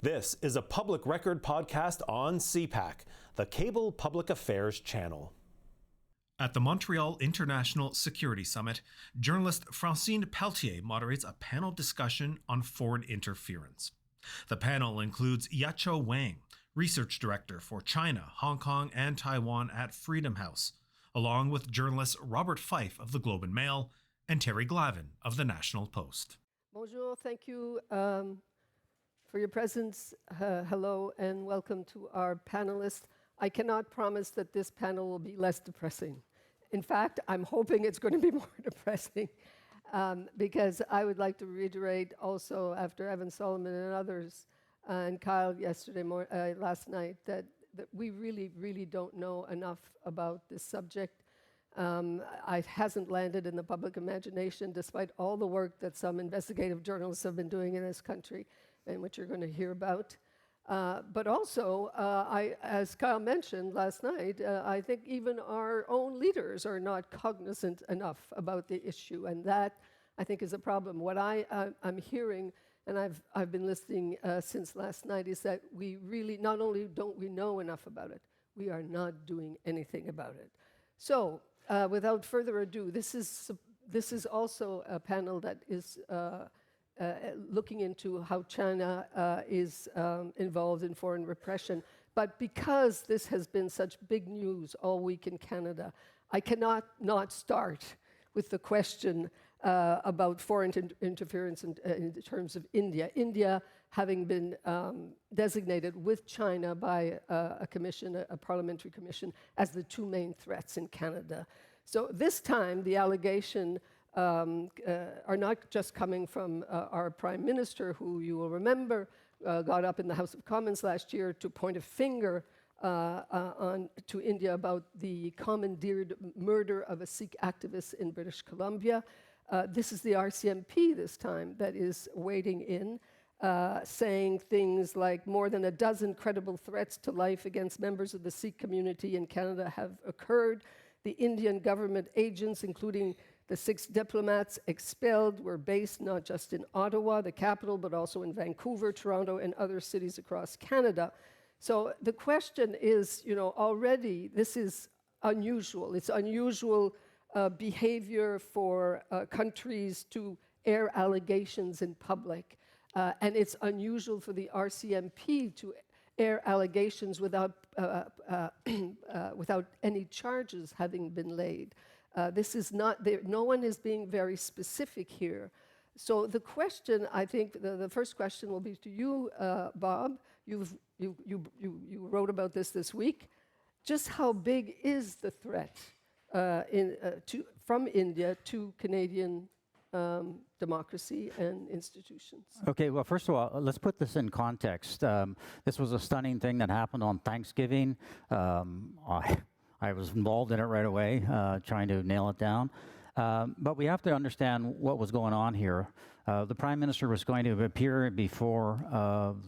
This is a public record podcast on CPAC, the Cable Public Affairs channel. At the Montreal International Security Summit, journalist Francine Pelletier moderates a panel discussion on foreign interference. The panel includes Yaqiu Wang, research director for China, Hong Kong, and Taiwan at Freedom House, along with journalists Robert Fife of the Globe and Mail and Terry Glavin of the National Post. Bonjour, thank you for your presence. Hello and welcome to our panelists. I cannot promise that this panel will be less depressing. In fact, I'm hoping it's going to be more depressing because I would like to reiterate also after Evan Solomon and others and Kyle last night that we really don't know enough about this subject. It hasn't landed in the public imagination despite all the work that some investigative journalists have been doing in this country and which you're going to hear about. But also, as Kyle mentioned last night, I think even our own leaders are not cognizant enough about the issue, and that, I think, is a problem. What I'm hearing, and I've been listening since last night, is that we really, not only don't we know enough about it, we are not doing anything about it. So, without further ado, this is also a panel that is looking into how China is involved in foreign repression. But because this has been such big news all week in Canada, I cannot not start with the question about foreign interference in terms of India. India having been designated with China by a commission, a parliamentary commission, as the two main threats in Canada. So this time, the allegation are not just coming from our Prime Minister, who you will remember got up in the House of Commons last year to point a finger to India about the commandeered murder of a Sikh activist in British Columbia. This is the RCMP this time that is wading in, saying things like more than a dozen credible threats to life against members of the Sikh community in Canada have occurred. The Indian government agents, including the 6 diplomats expelled, were based not just in Ottawa, the capital, but also in Vancouver, Toronto, and other cities across Canada. So the question is, already this is unusual. It's unusual behavior for countries to air allegations in public. And it's unusual for the RCMP to air allegations without any charges having been laid. This is not, no one is being very specific here. So the question, I think, the first question will be to you, Bob. You wrote about this week. Just how big is the threat from India to Canadian democracy and institutions? Okay, well, first of all, let's put this in context. This was a stunning thing that happened on Thanksgiving. I was involved in it right away, trying to nail it down. But we have to understand what was going on here. The Prime Minister was going to appear before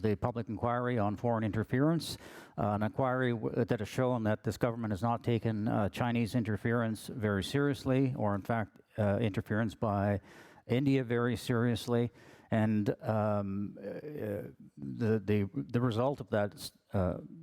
the public inquiry on foreign interference, an inquiry that has shown that this government has not taken Chinese interference very seriously, or in fact, interference by India very seriously. And the result of that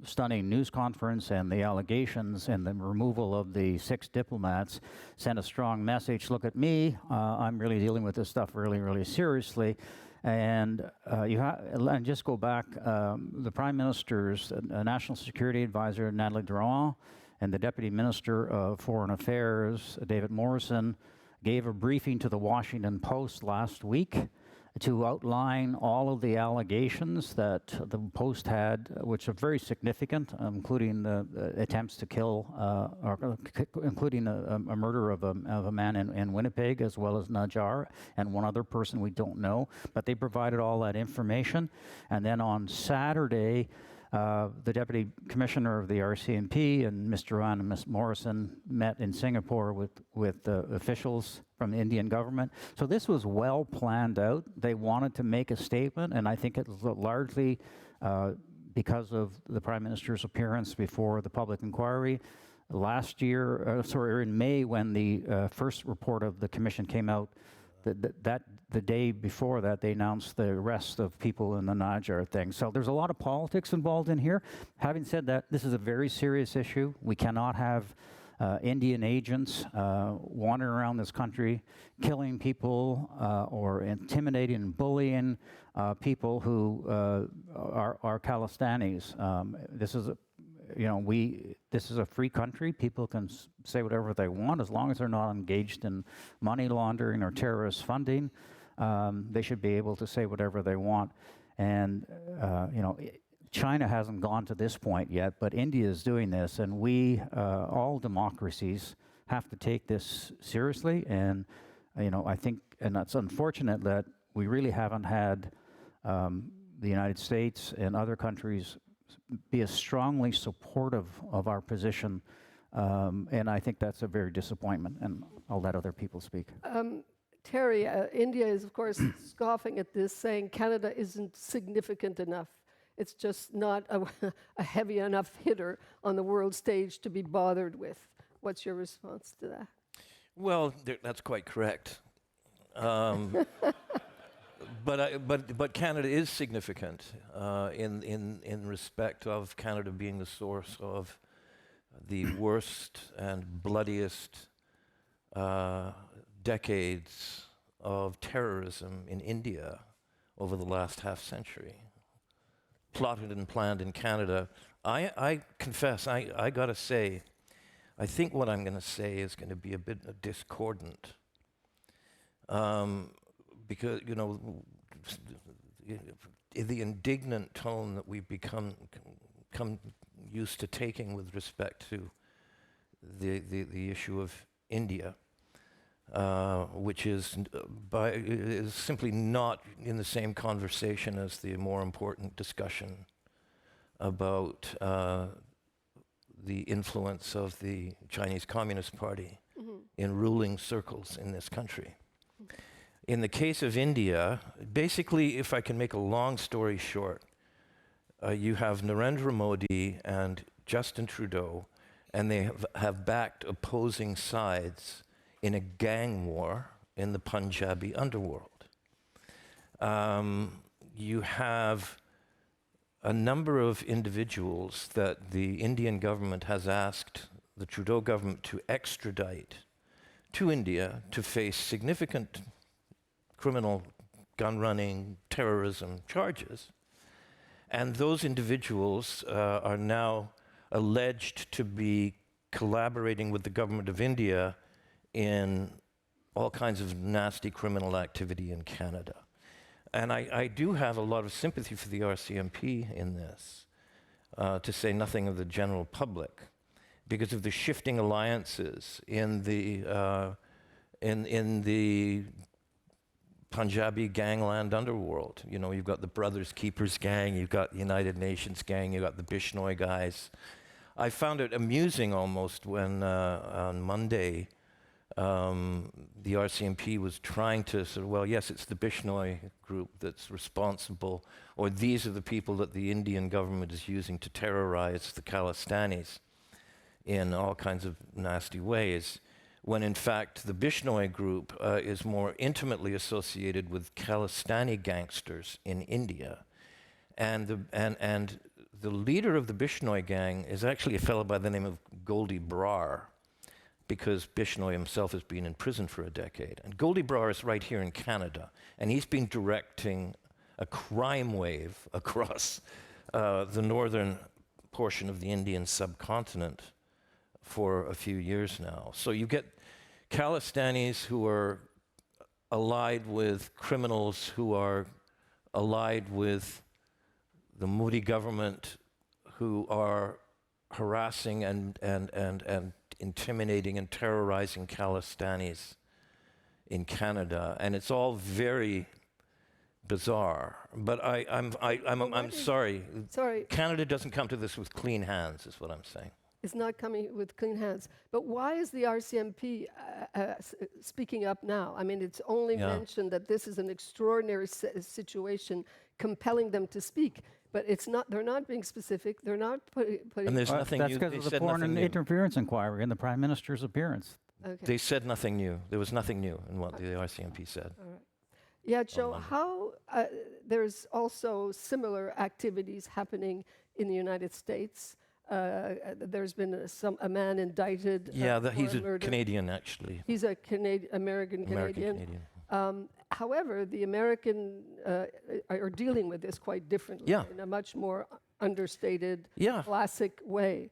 stunning news conference and the allegations and the removal of the 6 diplomats sent a strong message. Look at me, I'm really dealing with this stuff really seriously. And and just go back, the Prime Minister's National Security Advisor, Nathalie Drouin, and the Deputy Minister of Foreign Affairs, David Morrison, gave a briefing to the Washington Post last week to outline all of the allegations that the Post had, which are very significant, including the attempts to kill, including a murder of a man in Winnipeg, as well as Najjar, and one other person we don't know. But they provided all that information. And then on Saturday, the Deputy Commissioner of the RCMP and Ms. Drouin and Ms. Morrison met in Singapore with officials from the Indian government. So this was well planned out. They wanted to make a statement, and I think it was largely because of the Prime Minister's appearance before the public inquiry. Last year, in May, when the first report of the Commission came out, the day before that, they announced the arrest of people in the Niger thing. So there's a lot of politics involved in here. Having said that, this is a very serious issue. We cannot have Indian agents wandering around this country, killing people or intimidating and bullying people who are Khalistanis. This is this is a free country. People can say whatever they want as long as they're not engaged in money laundering or terrorist funding. They should be able to say whatever they want. And China hasn't gone to this point yet, but India is doing this, and we, all democracies, have to take this seriously. And I think, and it's unfortunate that we really haven't had the United States and other countries be as strongly supportive of our position, and I think that's a very disappointment, and I'll let other people speak. Terry, India is, of course, scoffing at this, saying Canada isn't significant enough. It's just not a heavy enough hitter on the world stage to be bothered with. What's your response to that? Well, that's quite correct. But Canada is significant in respect of Canada being the source of the worst and bloodiest decades of terrorism in India over the last half century. Plotted and planned in Canada. I confess, I gotta say, I think what I'm gonna say is gonna be a bit discordant. Because, the indignant tone that we've become used to taking with respect to the issue of India, which is simply not in the same conversation as the more important discussion about the influence of the Chinese Communist Party in ruling circles in this country. In the case of India, basically, if I can make a long story short, you have Narendra Modi and Justin Trudeau, and they have backed opposing sides in a gang war in the Punjabi underworld. You have a number of individuals that the Indian government has asked the Trudeau government to extradite to India to face significant criminal gun running, terrorism charges. And those individuals are now alleged to be collaborating with the government of India in all kinds of nasty criminal activity in Canada. And I do have a lot of sympathy for the RCMP in this, to say nothing of the general public, because of the shifting alliances in the Punjabi gangland underworld. You've got the Brothers Keepers gang, you've got the United Nations gang, you've got the Bishnoi guys. I found it amusing almost when on Monday the RCMP was trying to sort of, well, yes, it's the Bishnoi group that's responsible, or these are the people that the Indian government is using to terrorize the Khalistanis in all kinds of nasty ways, when in fact the Bishnoi group is more intimately associated with Khalistani gangsters in India. And the leader of the Bishnoi gang is actually a fellow by the name of Goldie Brar, because Bishnoi himself has been in prison for a decade. And Goldie Brar is right here in Canada, and he's been directing a crime wave across the northern portion of the Indian subcontinent for a few years now. So you get Khalistanis who are allied with criminals who are allied with the Modi government, who are harassing and intimidating and terrorizing Khalistanis in Canada, and it's all very bizarre. But I'm sorry. Sorry. Canada doesn't come to this with clean hands, is what I'm saying. It's not coming with clean hands. But why is the RCMP speaking up now? I mean, it's only mentioned that this is an extraordinary situation compelling them to speak. But it's not. They're not being specific. They're not putting. And there's nothing. That's because of the foreign interference inquiry and the Prime Minister's appearance. Okay. They said nothing new. There was nothing new in what the RCMP said. All right. Yeah, Joe, Monday. how there's also similar activities happening in the United States. There's been a man indicted. He's for a murder. Canadian, actually. He's a American Canadian. However, the American are dealing with this quite differently in a much more understated, classic way.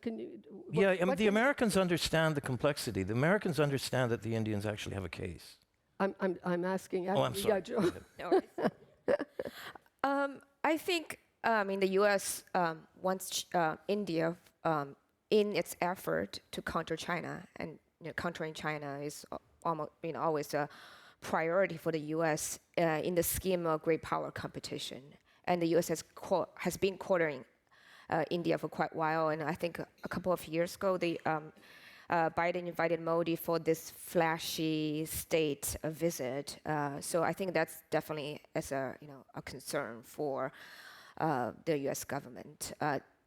Can you? The Americans understand the complexity. The Americans understand that the Indians actually have a case. I'm asking. I'm sorry. Joe. No worries. I think in the U.S. Wants India in its effort to counter China, and countering China is almost always a priority for the U.S. In the scheme of great power competition, and the U.S. has been quartering India for quite a while. And I think a couple of years ago, Biden invited Modi for this flashy state visit. So I think that's definitely a concern for the U.S. government.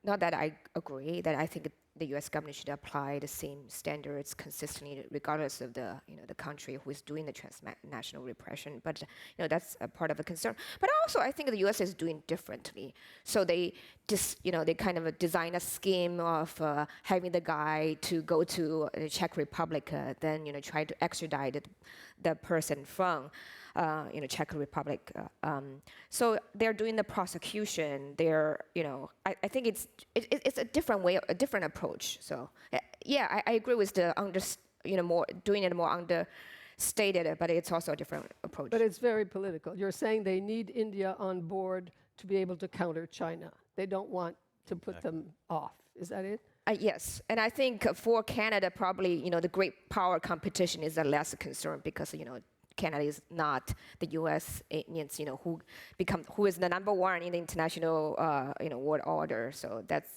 Not that I agree that I think the U.S. government should apply the same standards consistently, regardless of the country who is doing the transnational repression. But that's a part of a concern. But also, I think the U.S. is doing differently. So they they kind of design a scheme of having the guy to go to the Czech Republic, then try to extradite the person from Czech Republic. So they're doing the prosecution. They're, I think it's a different way, a different approach. So I agree with the more doing it more understated, but it's also a different approach. But it's very political. You're saying they need India on board to be able to counter China. They don't want to put them off. Is that it? Yes, and I think for Canada, probably the great power competition is a less concern because Canada is not the U.S. It means who is the number one in the international world order. So that's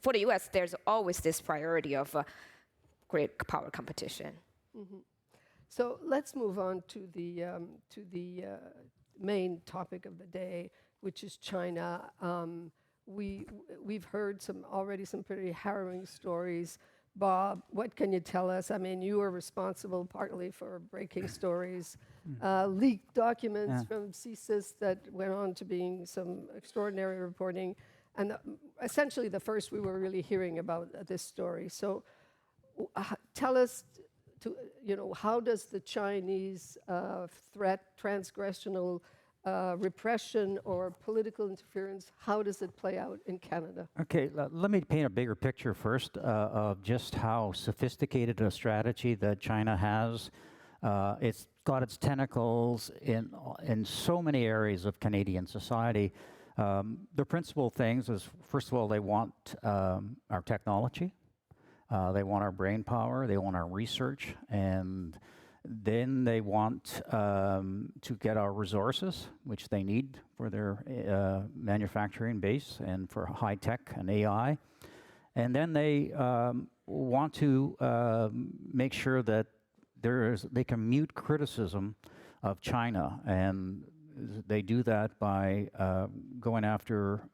for the U.S. there's always this priority of great power competition. Mm-hmm. So let's move on to the main topic of the day, which is China. We've heard already some pretty harrowing stories. Bob, what can you tell us? I mean, you were responsible partly for breaking stories, leaked documents from CSIS that went on to being some extraordinary reporting, and essentially the first we were really hearing about this story. So tell us, how does the Chinese threat, transgressional repression or political interference, how does it play out in Canada? Okay, let me paint a bigger picture first of just how sophisticated a strategy that China has. It's got its tentacles in so many areas of Canadian society. The principal things is, first of all, they want our technology. They want our brain power. They want our research. And then they want to get our resources, which they need for their manufacturing base and for high tech and AI. And then they want to make sure that they can mute criticism of China. And they do that by going after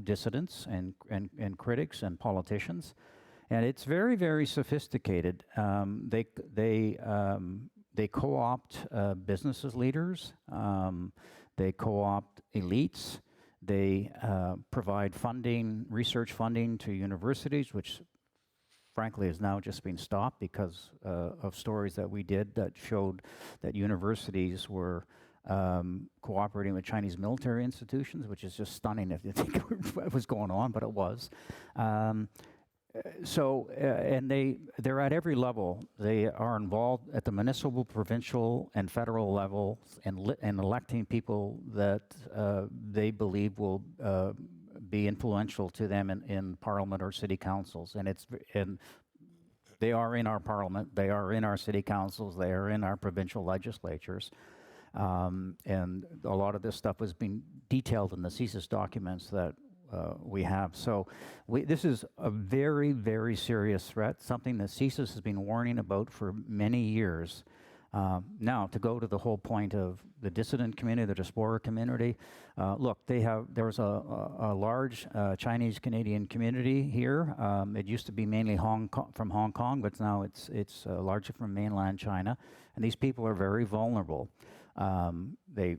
dissidents and critics and politicians. And it's very, very sophisticated. They co-opt business leaders. They co-opt elites. They provide funding, research funding to universities, which frankly has now just been stopped because of stories that we did that showed that universities were cooperating with Chinese military institutions, which is just stunning if you think what was going on, but it was. And they're at every level. They are involved at the municipal, provincial, and federal level in electing people that they believe will be influential to them in parliament or city councils. And they are in our parliament, they are in our city councils, they are in our provincial legislatures. And a lot of this stuff has been detailed in the CSIS documents that we have. So this is a very, very serious threat, something that CSIS has been warning about for many years. Now, to go to the whole point of the dissident community, the diaspora community, look, there's a large Chinese-Canadian community here. It used to be mainly from Hong Kong, but now it's largely from mainland China. And these people are very vulnerable. They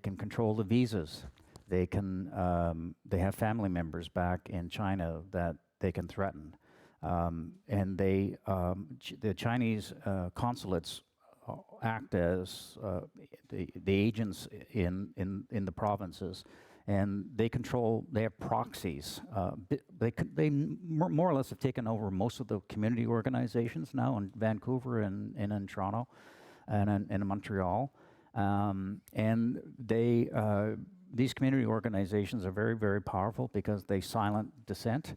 can control the visas. They have family members back in China that they can threaten. And the Chinese consulates act as the agents in the provinces, and they have proxies. They more or less have taken over most of the community organizations now in Vancouver and in Toronto and in Montreal. And these community organizations are very, very powerful because they silence dissent,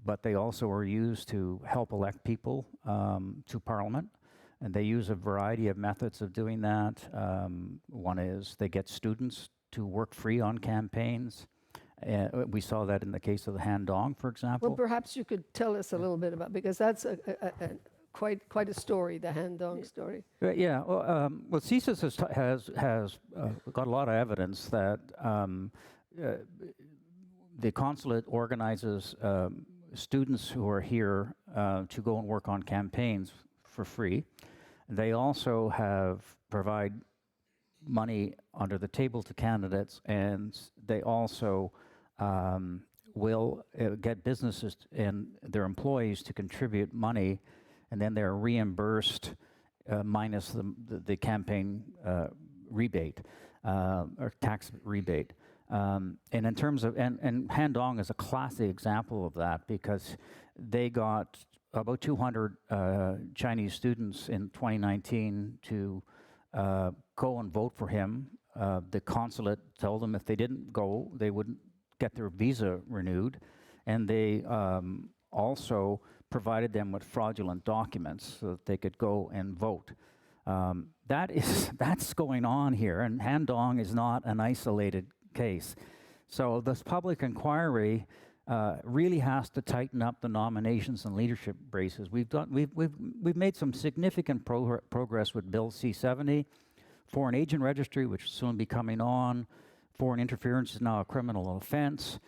but they also are used to help elect people to Parliament. And they use a variety of methods of doing that. One is they get students to work free on campaigns. We saw that in the case of the Han Dong, for example. Well, perhaps you could tell us a little bit about, because that's quite a story, the Han Dong story. Yeah, well, CSIS has got a lot of evidence that the consulate organizes students who are here to go and work on campaigns for free. They also provide money under the table to candidates, and they also will get businesses and their employees to contribute money, and then they're reimbursed minus the campaign rebate or tax rebate. And in terms of, and Han Dong is a classic example of that, because they got about 200 Chinese students in 2019 to go and vote for him. The consulate told them if they didn't go, they wouldn't get their visa renewed. And they also provided them with fraudulent documents so that they could go and vote. That's going on here, and Han Dong is not an isolated case. So this public inquiry really has to tighten up the nominations and leadership races. We've made some significant progress with Bill C-70, Foreign Agent Registry, which will soon be coming on. Foreign interference is now a criminal offense.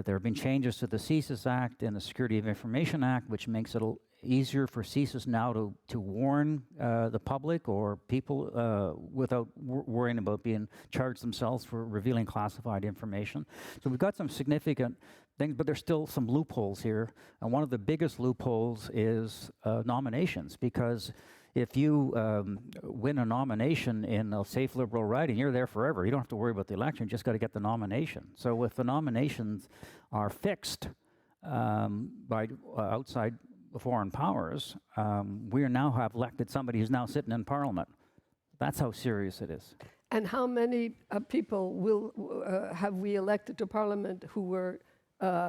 There have been changes to the CSIS Act and the Security of Information Act, which makes it easier for CSIS now to warn the public or people without worrying about being charged themselves for revealing classified information. So we've got some significant things, but there's still some loopholes here. And one of the biggest loopholes is nominations, because if you win a nomination in a safe liberal riding, you're there forever. You don't have to worry about the election, you just got to get the nomination. So if the nominations are fixed by outside foreign powers, we now have elected somebody who's now sitting in Parliament. That's how serious it is. And how many people have we elected to Parliament who were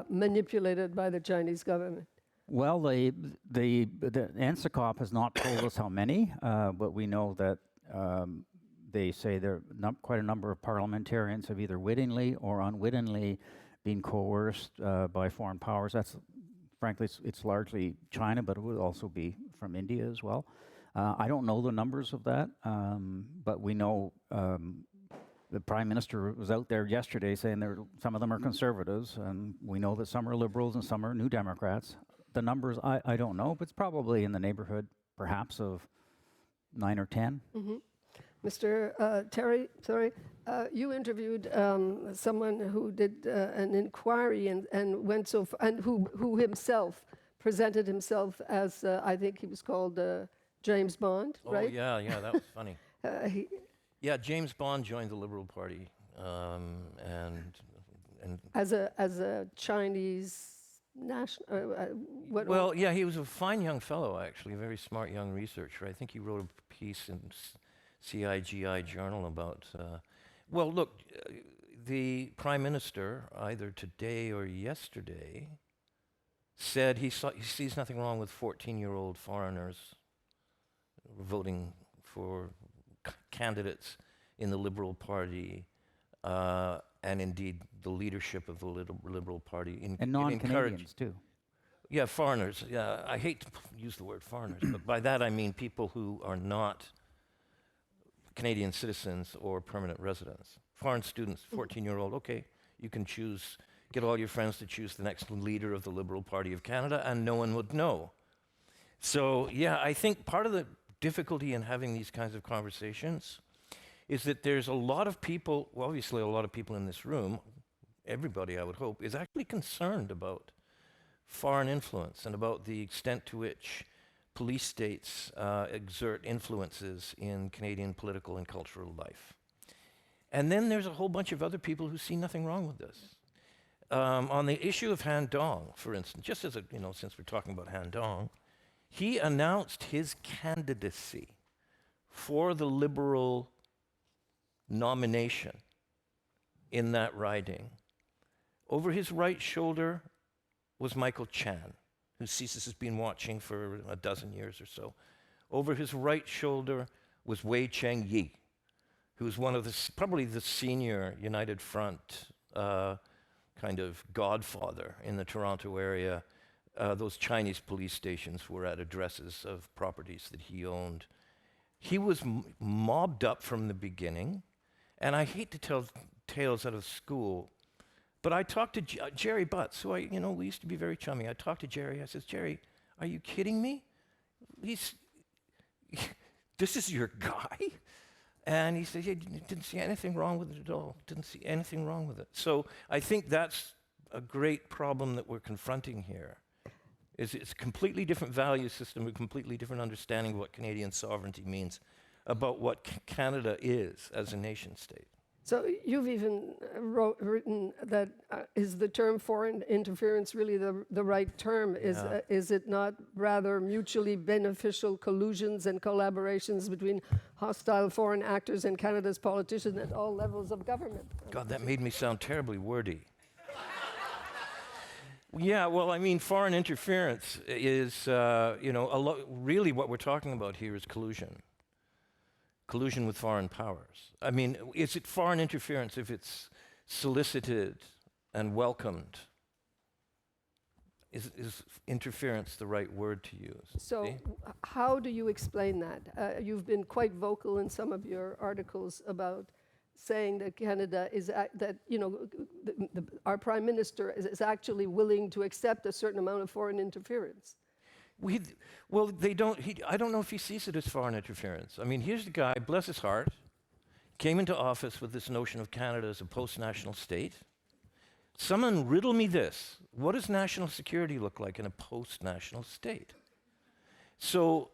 manipulated by the Chinese government? Well, the NSICOP has not told us how many, but we know that they say there quite a number of parliamentarians have either wittingly or unwittingly been coerced by foreign powers. That's, frankly, it's largely China, but it would also be from India as well. I don't know the numbers of that, but we know the Prime Minister was out there yesterday saying some of them are conservatives, and we know that some are liberals and some are New Democrats. The numbers, I don't know, but it's probably in the neighborhood, perhaps, of 9 or 10. Mm-hmm. Mr. Terry, you interviewed someone who did an inquiry and went and who himself presented himself as, I think he was called James Bond, right? Oh, yeah, that was funny. Yeah, James Bond joined the Liberal Party, and as a Chinese national. Well, yeah, he was a fine young fellow, actually, a very smart young researcher. I think he wrote a piece in CIGI Journal about. Well, look, the Prime Minister, either today or yesterday, said he sees nothing wrong with 14-year-old foreigners voting for candidates in the Liberal Party, and indeed the leadership of the Liberal Party. And non-Canadians too. Yeah, foreigners. Yeah, I hate to use the word foreigners, but by that I mean people who are not Canadian citizens or permanent residents. Foreign students, 14-year-old, okay, you can choose, get all your friends to choose the next leader of the Liberal Party of Canada, and no one would know. So, yeah, I think part of the difficulty in having these kinds of conversations is that there's a lot of people, well, obviously a lot of people in this room, everybody I would hope, is actually concerned about foreign influence and about the extent to which police states exert influences in Canadian political and cultural life. And then there's a whole bunch of other people who see nothing wrong with this. On the issue of Han Dong, for instance, just as a, since we're talking about Han Dong, he announced his candidacy for the Liberal nomination in that riding. Over his right shoulder was Michael Chan, who CSIS has been watching for a dozen years or so. Over his right shoulder was Wei Cheng-yi, who's one of probably the senior United Front kind of godfather in the Toronto area. Those Chinese police stations were at addresses of properties that he owned. He was mobbed up from the beginning, and I hate to tell tales out of school, but I talked to Jerry Butts, who we used to be very chummy. I talked to Jerry. I says, Jerry, are you kidding me? This is your guy? And he said, yeah, didn't see anything wrong with it at all. Didn't see anything wrong with it. So I think that's a great problem that we're confronting here. It's a completely different value system, a completely different understanding of what Canadian sovereignty means, about what Canada is as a nation state. So you've even written that is the term foreign interference really the right term? Is it not rather mutually beneficial collusions and collaborations between hostile foreign actors and Canada's politicians at all levels of government? God, that made me sound terribly wordy. Yeah, well, I mean, foreign interference is, really what we're talking about here is collusion. Collusion with foreign powers. I mean, is it foreign interference if it's solicited and welcomed? Is interference the right word to use? So how do you explain that? You've been quite vocal in some of your articles about saying that Canada is, our Prime Minister is actually willing to accept a certain amount of foreign interference. They don't. I don't know if he sees it as foreign interference. I mean, here's the guy, bless his heart, came into office with this notion of Canada as a post-national state. Someone riddle me this. What does national security look like in a post-national state? So,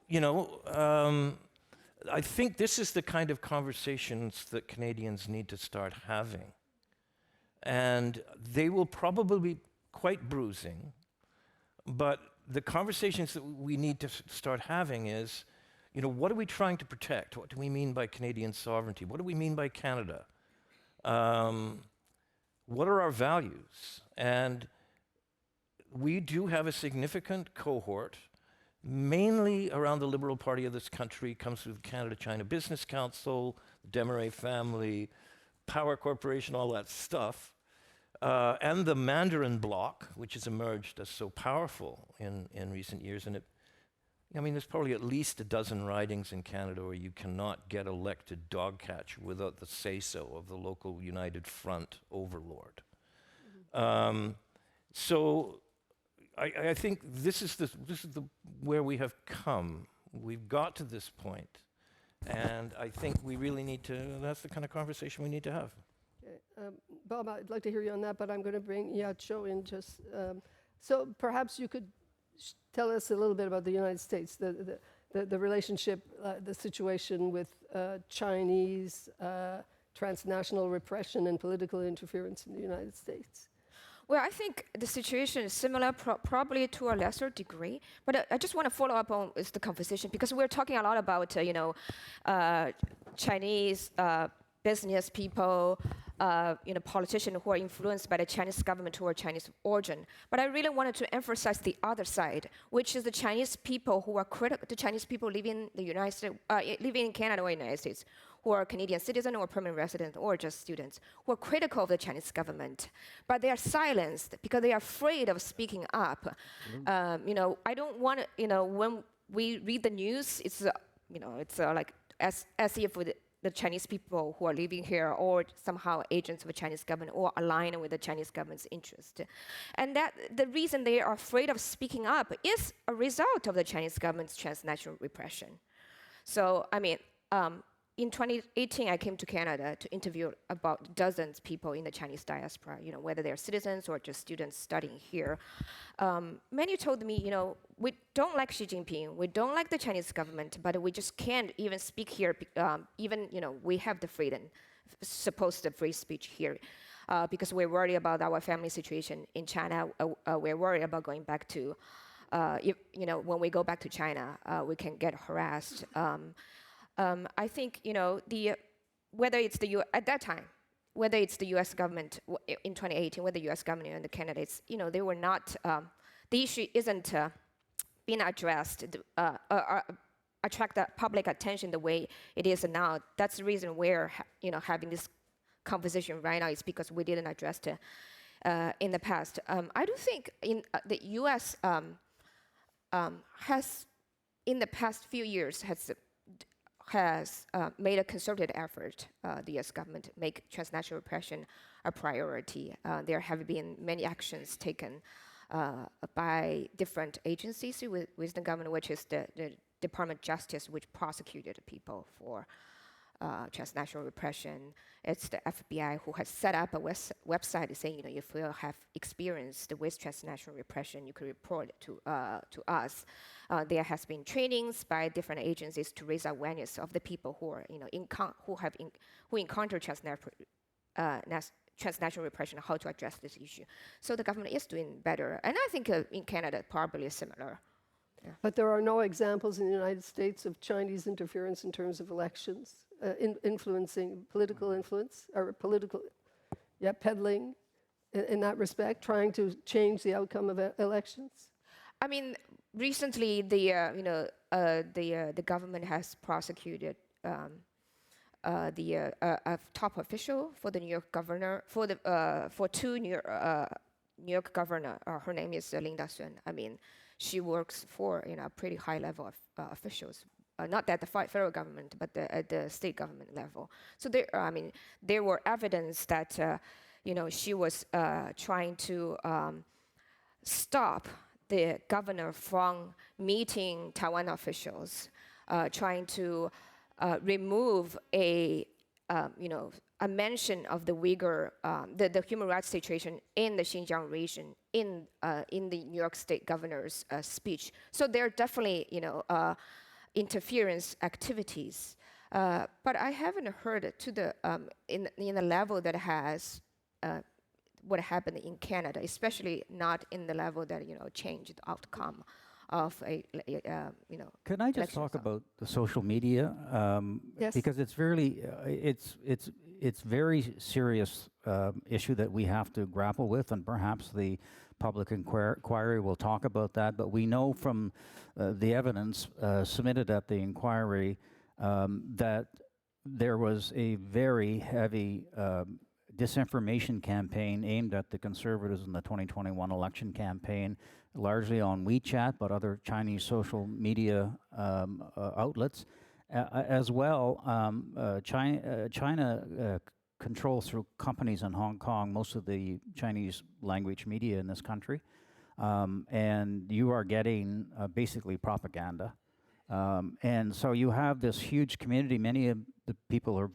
I think this is the kind of conversations that Canadians need to start having. And they will probably be quite bruising, but the conversations that we need to start having is, what are we trying to protect? What do we mean by Canadian sovereignty? What do we mean by Canada? What are our values? And we do have a significant cohort, mainly around the Liberal Party of this country, comes through the Canada-China Business Council, the Desmarais family, Power Corporation, all that stuff. And the Mandarin bloc, which has emerged as so powerful in recent years. And there's probably at least a dozen ridings in Canada where you cannot get elected dog catcher without the say-so of the local United Front overlord. Mm-hmm. So I think this is where we have come. We've got to this point, and I think we really need to, that's the kind of conversation we need to have. Bob, I'd like to hear you on that, but I'm going to bring Yaqiu in just. So perhaps you could tell us a little bit about the United States, the relationship, the situation with Chinese transnational repression and political interference in the United States. Well, I think the situation is similar, probably to a lesser degree. But I just want to follow up on the conversation because we're talking a lot about Chinese business people, politicians who are influenced by the Chinese government who are Chinese origin. But I really wanted to emphasize the other side, which is the Chinese people who are critical, the Chinese people living in the United States, living in Canada or United States, who are Canadian citizens or permanent residents or just students, who are critical of the Chinese government, but they are silenced because they are afraid of speaking up. Mm-hmm. I don't want to, when we read the news, it's like as if the Chinese people who are living here or somehow agents of the Chinese government or align with the Chinese government's interest. And that the reason they are afraid of speaking up is a result of the Chinese government's transnational repression. So, I mean, in 2018, I came to Canada to interview about dozens of people in the Chinese diaspora, whether they're citizens or just students studying here. Many told me, we don't like Xi Jinping, we don't like the Chinese government, but we just can't even speak here, even, we have the freedom, supposed free speech here, because we're worried about our family situation in China. We're worried about going back to, when we go back to China, we can get harassed. I think whether it's at that time, whether it's the U.S. government in 2018, whether the U.S. government and the candidates, they were not. The issue isn't being addressed, attract the public attention the way it is now. That's the reason we're having this conversation right now. Is because we didn't address it in the past. I do think the U.S. Has in the past few years has made a concerted effort, the U.S. government, make transnational repression a priority. There have been many actions taken by different agencies with the government, which is the Department of Justice, which prosecuted people for transnational repression. It's the FBI who has set up a website saying, if you have experienced with transnational repression, you can report to us. There has been trainings by different agencies to raise awareness of the people who are, who encounter transnational repression, how to address this issue. So the government is doing better, and I think in Canada probably similar. Yeah. But there are no examples in the United States of Chinese interference in terms of elections, influencing political influence, or peddling in that respect, trying to change the outcome of elections? I mean, recently the government has prosecuted a top official for the New York governor, for two New York governor. Her name is Linda Sun. I mean, she works for a pretty high level of officials, not at the federal government, but at the state government level. So there were evidence that she was trying to stop the governor from meeting Taiwan officials, trying to remove a mention of the Uyghur, the human rights situation in the Xinjiang region in the New York State governor's speech. So there are definitely interference activities, but I haven't heard it to the in the level that has what happened in Canada, especially not in the level that changed the outcome of a Can I just talk about the social media? Yes. Because it's really it's very serious issue that we have to grapple with, and perhaps the public inquiry will talk about that. But we know from the evidence submitted at the inquiry that there was a very heavy disinformation campaign aimed at the Conservatives in the 2021 election campaign, largely on WeChat, but other Chinese social media outlets. As well, China controls through companies in Hong Kong most of the Chinese language media in this country. And you are getting basically propaganda. And so you have this huge community. Many of the people are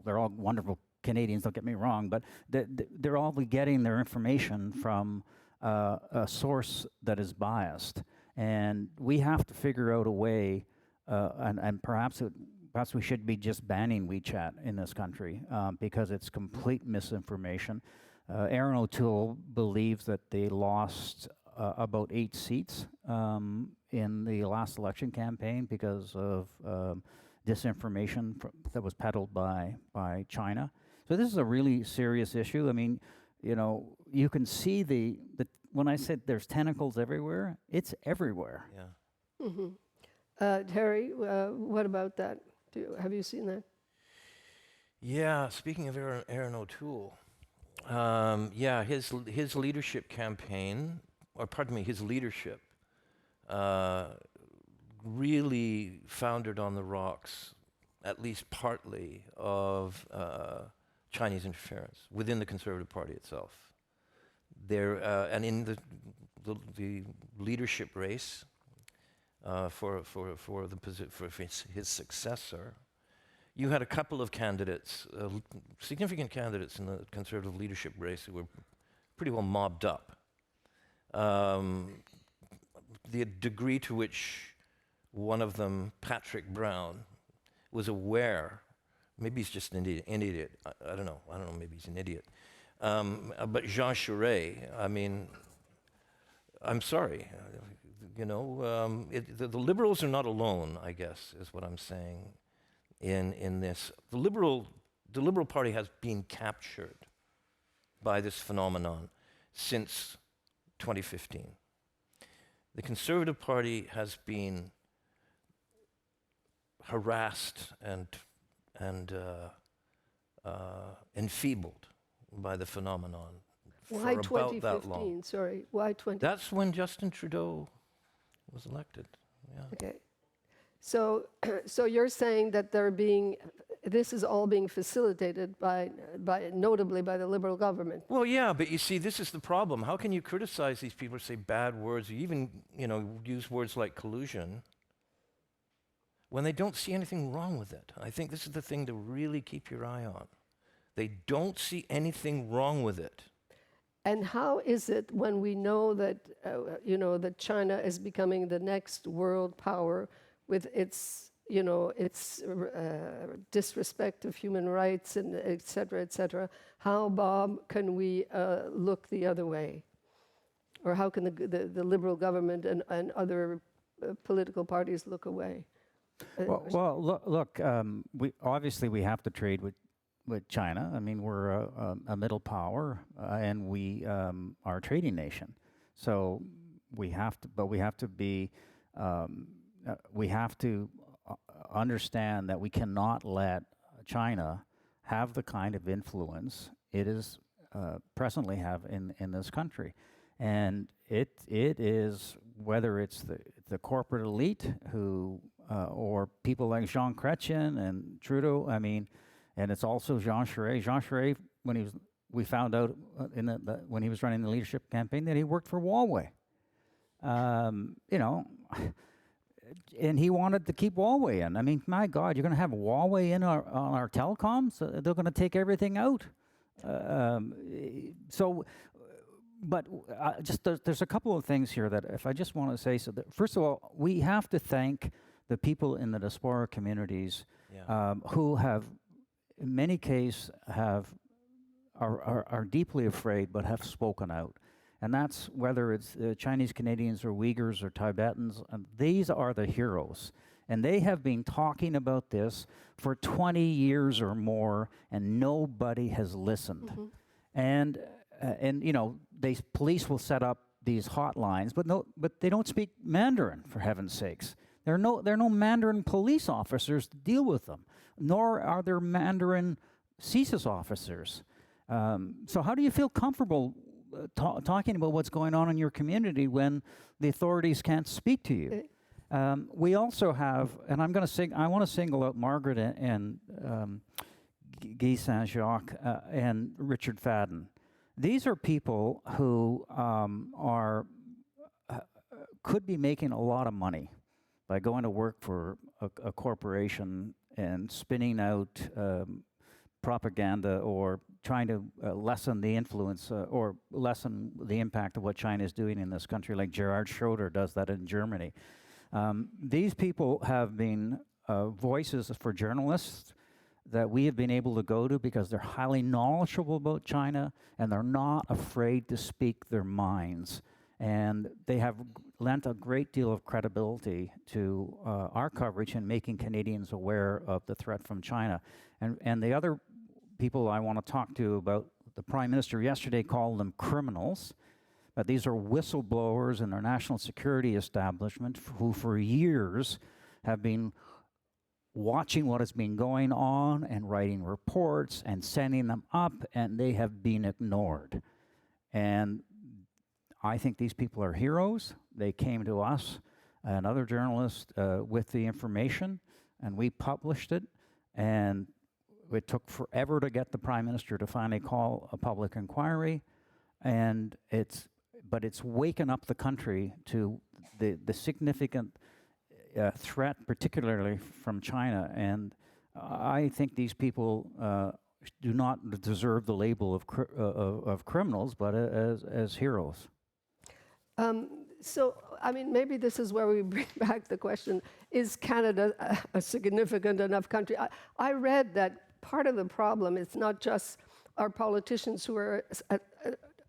they're all wonderful Canadians, don't get me wrong, but they're all getting their information from a source that is biased. And we have to figure out a way, and perhaps we should be just banning WeChat in this country because it's complete misinformation. Aaron O'Toole believes that they lost about 8 seats in the last election campaign because of disinformation that was peddled by China. So this is a really serious issue. I mean, you can see the when I said there's tentacles everywhere, it's everywhere. Yeah. Mm-hmm. Terry, what about that? Have you seen that? Yeah, speaking of Aaron O'Toole, his leadership campaign, or pardon me, his leadership really foundered on the rocks at least partly, of Chinese interference within the Conservative Party itself. And in the leadership race for his successor, you had a couple of candidates, significant candidates in the Conservative leadership race who were pretty well mobbed up. The degree to which one of them, Patrick Brown, was aware, maybe he's just an idiot. I don't know, maybe he's an idiot. But Jean Charest, I mean, I'm sorry, the Liberals are not alone, I guess, is what I'm saying in this. The Liberal Party has been captured by this phenomenon since 2015. The Conservative Party has been harassed and enfeebled by the phenomenon Why for about that long. 2015? Sorry, why 20? That's when Justin Trudeau was elected. Yeah. Okay. So, so you're saying that this is all being facilitated by notably by the Liberal government. Well, yeah, but you see, this is the problem. How can you criticize these people, say bad words, or even, use words like collusion, when they don't see anything wrong with it? I think this is the thing to really keep your eye on. They don't see anything wrong with it. And how is it when we know that, that China is becoming the next world power with its disrespect of human rights and et cetera, how, Bob, can we look the other way? Or how can the Liberal government and other political parties look away? Well, look, we obviously have to trade with China. I mean, we're a middle power, and we are a trading nation. So we have to understand that we cannot let China have the kind of influence it is presently have in this country. And it is, whether it's the corporate elite who or people like Jean Chrétien and Trudeau, I mean, and it's also Jean Charest. Jean Charest, we found out when he was running the leadership campaign that he worked for Huawei. And he wanted to keep Huawei in. I mean, my God, you're going to have Huawei in on our telecoms? They're going to take everything out. There's a couple of things here that if I just want to say. So first of all, we have to thank the people in the diaspora communities who have, in many cases, are deeply afraid but have spoken out. And that's whether it's Chinese Canadians or Uyghurs or Tibetans. These are the heroes. And they have been talking about this for 20 years or more, and nobody has listened. Mm-hmm. Police will set up these hotlines, but they don't speak Mandarin, for heaven's sakes. There are no Mandarin police officers to deal with them, nor are there Mandarin CSIS officers. So how do you feel comfortable talking about what's going on in your community when the authorities can't speak to you? We also have, and I want to single out Margaret and Guy Saint-Jacques and Richard Fadden. These are people who could be making a lot of money by going to work for a corporation and spinning out propaganda or trying to lessen the influence or lessen the impact of what China is doing in this country, like Gerhard Schroeder does that in Germany. These people have been voices for journalists that we have been able to go to because they're highly knowledgeable about China and they're not afraid to speak their minds. And they have lent a great deal of credibility to our coverage in making Canadians aware of the threat from China. And the other people I want to talk to about, the Prime Minister yesterday called them criminals, but these are whistleblowers in their national security establishment who for years have been watching what has been going on and writing reports and sending them up, and they have been ignored. And I think these people are heroes. They came to us and other journalists with the information, and we published it. And it took forever to get the Prime Minister to finally call a public inquiry, but it's waken up the country to the significant threat, particularly from China. And I think these people do not deserve the label of criminals, but as heroes. So, I mean, maybe this is where we bring back the question, is Canada a significant enough country? I read that part of the problem is not just our politicians who are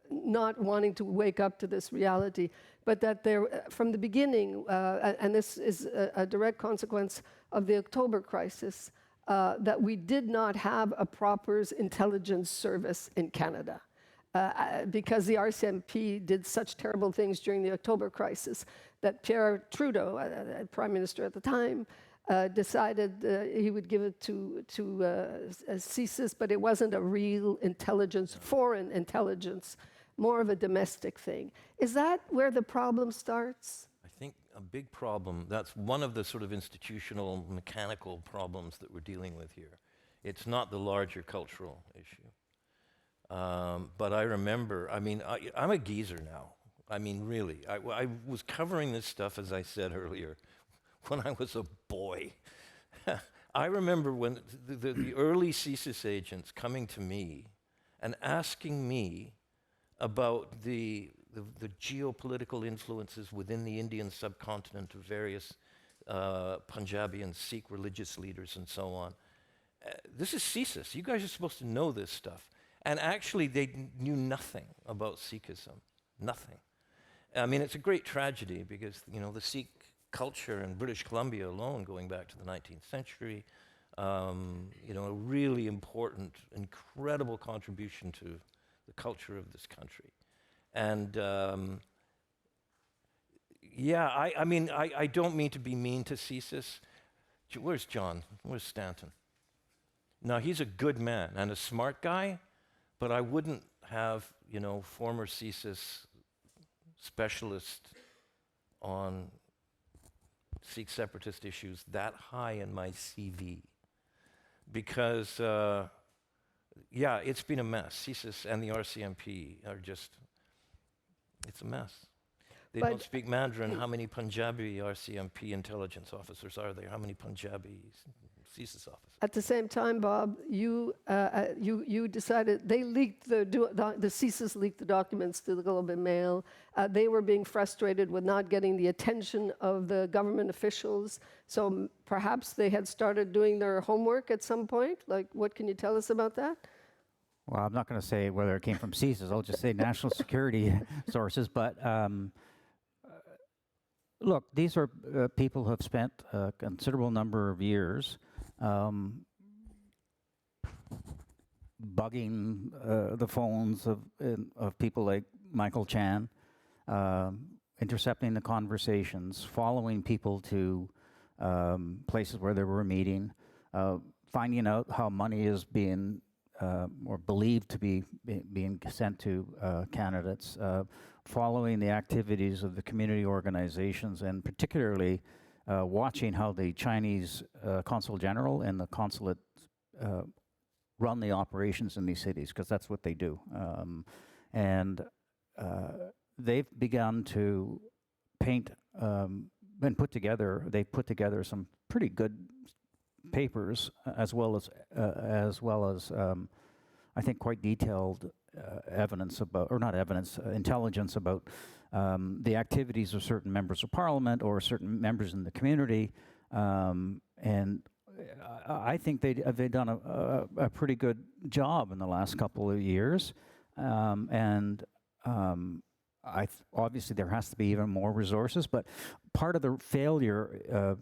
not wanting to wake up to this reality, but that they're, from the beginning, and this is a direct consequence of the October crisis, that we did not have a proper intelligence service in Canada. Because the RCMP did such terrible things during the October crisis that Pierre Trudeau, Prime Minister at the time, decided he would give it to CSIS, but it wasn't a real intelligence, foreign intelligence, more of a domestic thing. Is that where the problem starts? I think a big problem, that's one of the sort of institutional, mechanical problems that we're dealing with here. It's not the larger cultural issue. But I remember, I mean, I'm a geezer now. I mean, really. I was covering this stuff, as I said earlier, when I was a boy. I remember when the early CSIS agents coming to me and asking me about the geopolitical influences within the Indian subcontinent of various Punjabi and Sikh religious leaders and so on. This is CSIS. You guys are supposed to know this stuff. And actually, they knew nothing about Sikhism, nothing. I mean, it's a great tragedy because, you know, the Sikh culture in British Columbia alone, going back to the 19th century, you know, a really important, incredible contribution to the culture of this country. And yeah, I mean, I don't mean to be mean to CSIS. Where's John? Where's Stanton? Now, he's a good man and a smart guy, but I wouldn't have, you know, former CSIS specialist on Sikh separatist issues that high in my CV. Because, yeah, it's been a mess. CSIS and the RCMP are just, it's a mess. They don't speak Mandarin. How many Punjabi RCMP intelligence officers are there? How many Punjabi CSIS officers? At the same time, Bob, you decided, they leaked the CSIS leaked the documents to the Globe and Mail. They were being frustrated with not getting the attention of the government officials. So perhaps they had started doing their homework at some point. Like, what can you tell us about that? Well, I'm not going to say whether it came from CSIS. I'll just say national security sources. But look, these are people who have spent a considerable number of years bugging the phones of people like Michael Chan, intercepting the conversations, following people to places where they were meeting, finding out how money is being or believed to be being sent to candidates, following the activities of the community organizations, and particularly watching how the Chinese consul general and the consulate run the operations in these cities, because that's what they do. And they've begun to paint and put together some pretty good papers, as well as I think quite detailed evidence about, or not evidence, intelligence about the activities of certain members of parliament or certain members in the community, and I think they've done a pretty good job in the last couple of years, and obviously there has to be even more resources. But part of the failure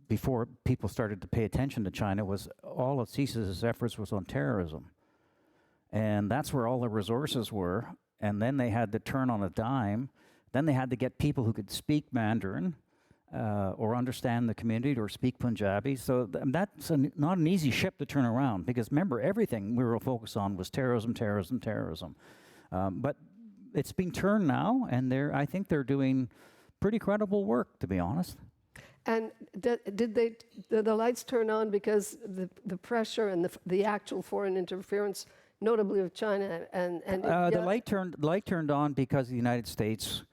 before people started to pay attention to China was all of CSIS's efforts was on terrorism, and that's where all the resources were. And then they had to turn on a dime. Then they had to get people who could speak Mandarin or understand the community or speak Punjabi. So that's not an easy ship to turn around, because remember, everything we were focused on was terrorism, terrorism, terrorism. But it's being turned now, and I think they're doing pretty credible work, to be honest. And did the lights turn on because the pressure and the actual foreign interference, notably of China and India? The light turned on because the United States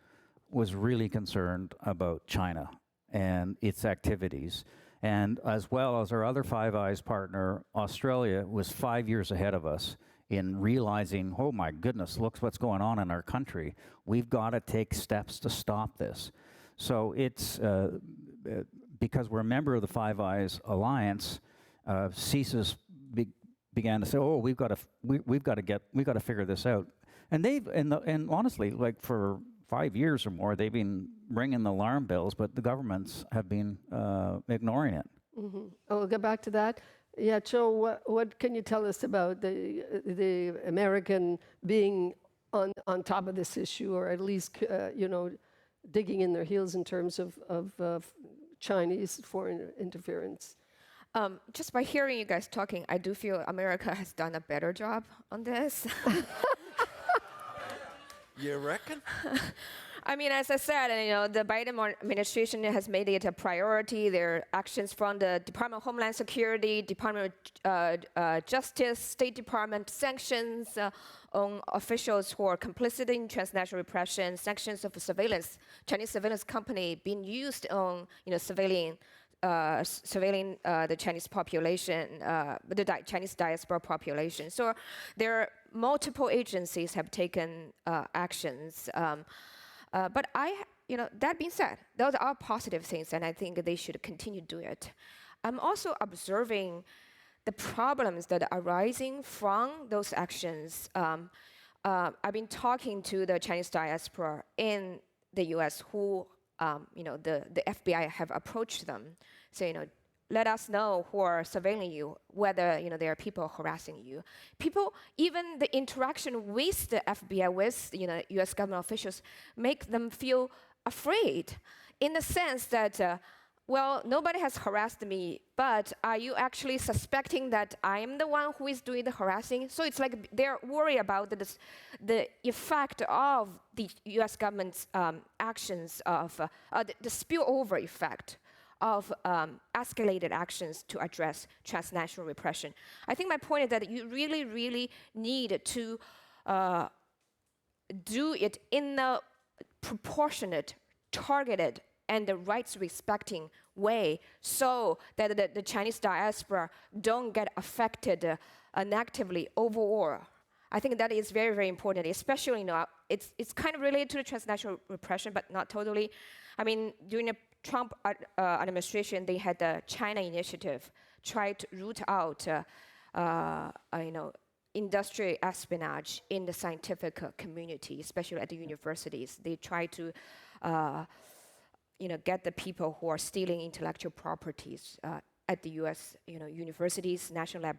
was really concerned about China and its activities. And as well as our other Five Eyes partner, Australia, was 5 years ahead of us in realizing, oh my goodness, look what's going on in our country. We've got to take steps to stop this. So it's because we're a member of the Five Eyes Alliance, CSIS began to say, oh, we've got to figure this out. And and honestly, like for 5 years or more, they've been ringing the alarm bells, but the governments have been ignoring it. Mm-hmm. We'll get back to that. Yaqiu, what can you tell us about the American being on top of this issue, or at least digging in their heels in terms of Chinese foreign interference? Just by hearing you guys talking, I do feel America has done a better job on this. You reckon? I mean, as I said, the Biden administration has made it a priority. There are actions from the Department of Homeland Security, Department of Justice, State Department, sanctions on officials who are complicit in transnational repression, sanctions of surveillance, Chinese surveillance company being used on surveilling the Chinese population, the Chinese diaspora population. So there are multiple agencies have taken actions. But that being said, those are positive things, and I think they should continue to do it. I'm also observing the problems that are arising from those actions. I've been talking to the Chinese diaspora in the U.S. who, the FBI have approached them, say, let us know who are surveilling you, whether there are people harassing you. People, even the interaction with the FBI, with U.S. government officials, make them feel afraid, in the sense that, well, nobody has harassed me, but are you actually suspecting that I am the one who is doing the harassing? So it's like they're worried about the effect of the U.S. government's actions, of the spillover effect of escalated actions to address transnational repression. I think my point is that you really, really need to do it in a proportionate, targeted, and the rights-respecting way, so that the Chinese diaspora don't get affected negatively overall. I think that is very, very important, especially it's kind of related to the transnational repression, but not totally. I mean, during the Trump administration, they had the China Initiative, tried to root out, industrial espionage in the scientific community, especially at the universities. They try to, get the people who are stealing intellectual properties at the U.S. Universities, national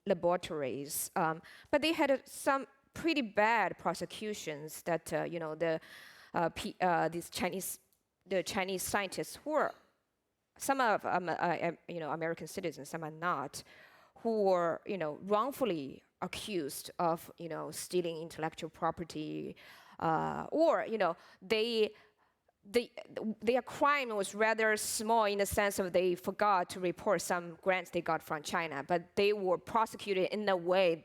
laboratories. But they had some pretty bad prosecutions that the Chinese scientists who are some of American citizens, some are not, who were wrongfully accused of stealing intellectual property, or their crime was rather small in the sense of they forgot to report some grants they got from China, but they were prosecuted in a way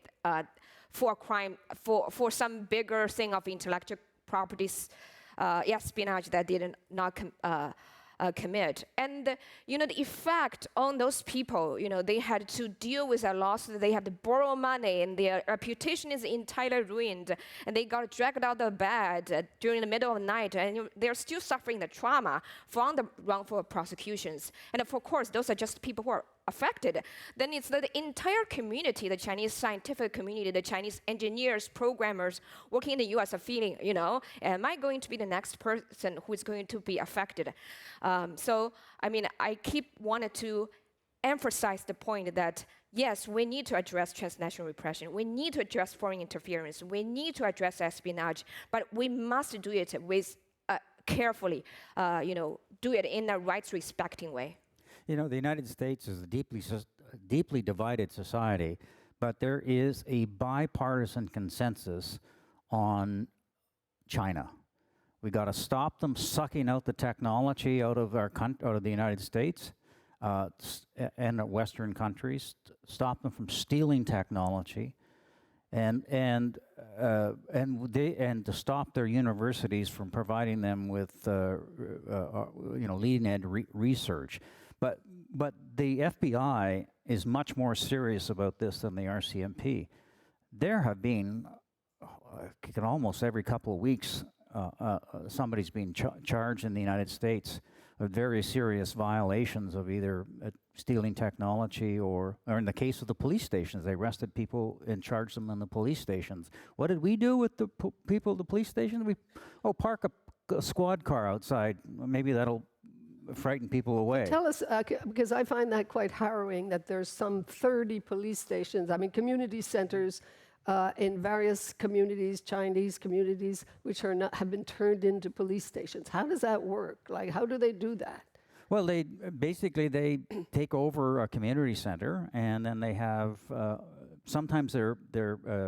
for a crime for some bigger thing of intellectual properties. Espionage that did not commit. And the effect on those people, they had to deal with a loss, they had to borrow money, and their reputation is entirely ruined, and they got dragged out of bed during the middle of the night, and they're still suffering the trauma from the wrongful prosecutions. And of course, those are just people who are affected. Then it's the entire community, the Chinese scientific community, the Chinese engineers, programmers working in the US are feeling, am I going to be the next person who is going to be affected? So, I keep wanting to emphasize the point that, yes, we need to address transnational repression. We need to address foreign interference. We need to address espionage, but we must do it with carefully, do it in a rights-respecting way. The United States is a deeply divided society, but there is a bipartisan consensus on China. We got to stop them sucking out the technology out of out of the United States and Western countries. Stop them from stealing technology, and to stop their universities from providing them with leading edge research. But the FBI is much more serious about this than the RCMP. There have been, almost every couple of weeks, somebody's being charged in the United States with very serious violations of either stealing technology or in the case of the police stations, they arrested people and charged them in the police stations. What did we do with the people at the police station? We park a squad car outside. Maybe that'll frighten people away. Tell us, because I find that quite harrowing that there's some 30 police stations, community centers in various communities, Chinese communities, which have been turned into police stations. How does that work? Like, how do they do that? Well, they take over a community center, and then they have sometimes they're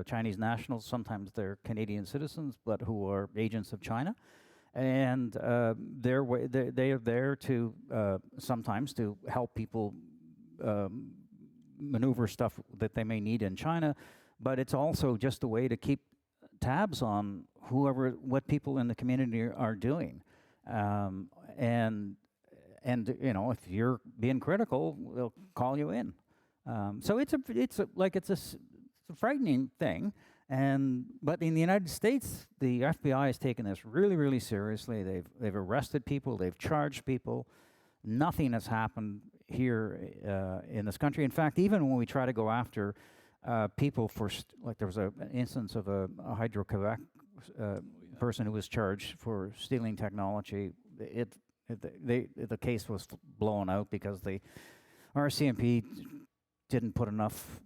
Chinese nationals, sometimes they're Canadian citizens, but who are agents of China, and they are there to sometimes to help people maneuver stuff that they may need in China, but it's also just a way to keep tabs on what people in the community are doing, and if you're being critical, they'll call you in. So it's a frightening thing. But in the United States, the FBI has taken this really, really seriously. They've arrested people. They've charged people. Nothing has happened here in this country. In fact, even when we try to go after people for like there was an instance of a Hydro-Quebec person who was charged for stealing technology. The case was blown out because the RCMP didn't put enough,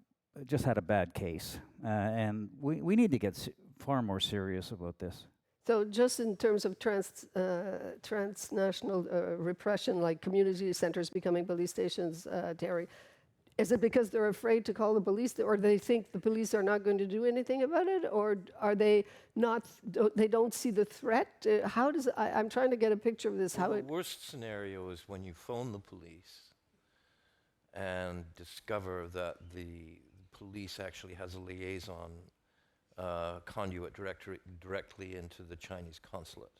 just had a bad case. And we need to get far more serious about this. So just in terms of transnational repression, like community centers becoming police stations, Terry, is it because they're afraid to call the police, or they think the police are not going to do anything about it, or are they not? They don't see the threat. How does I'm trying to get a picture of this. Well, the worst scenario is when you phone the police and discover that the police actually has a liaison conduit directly into the Chinese consulate.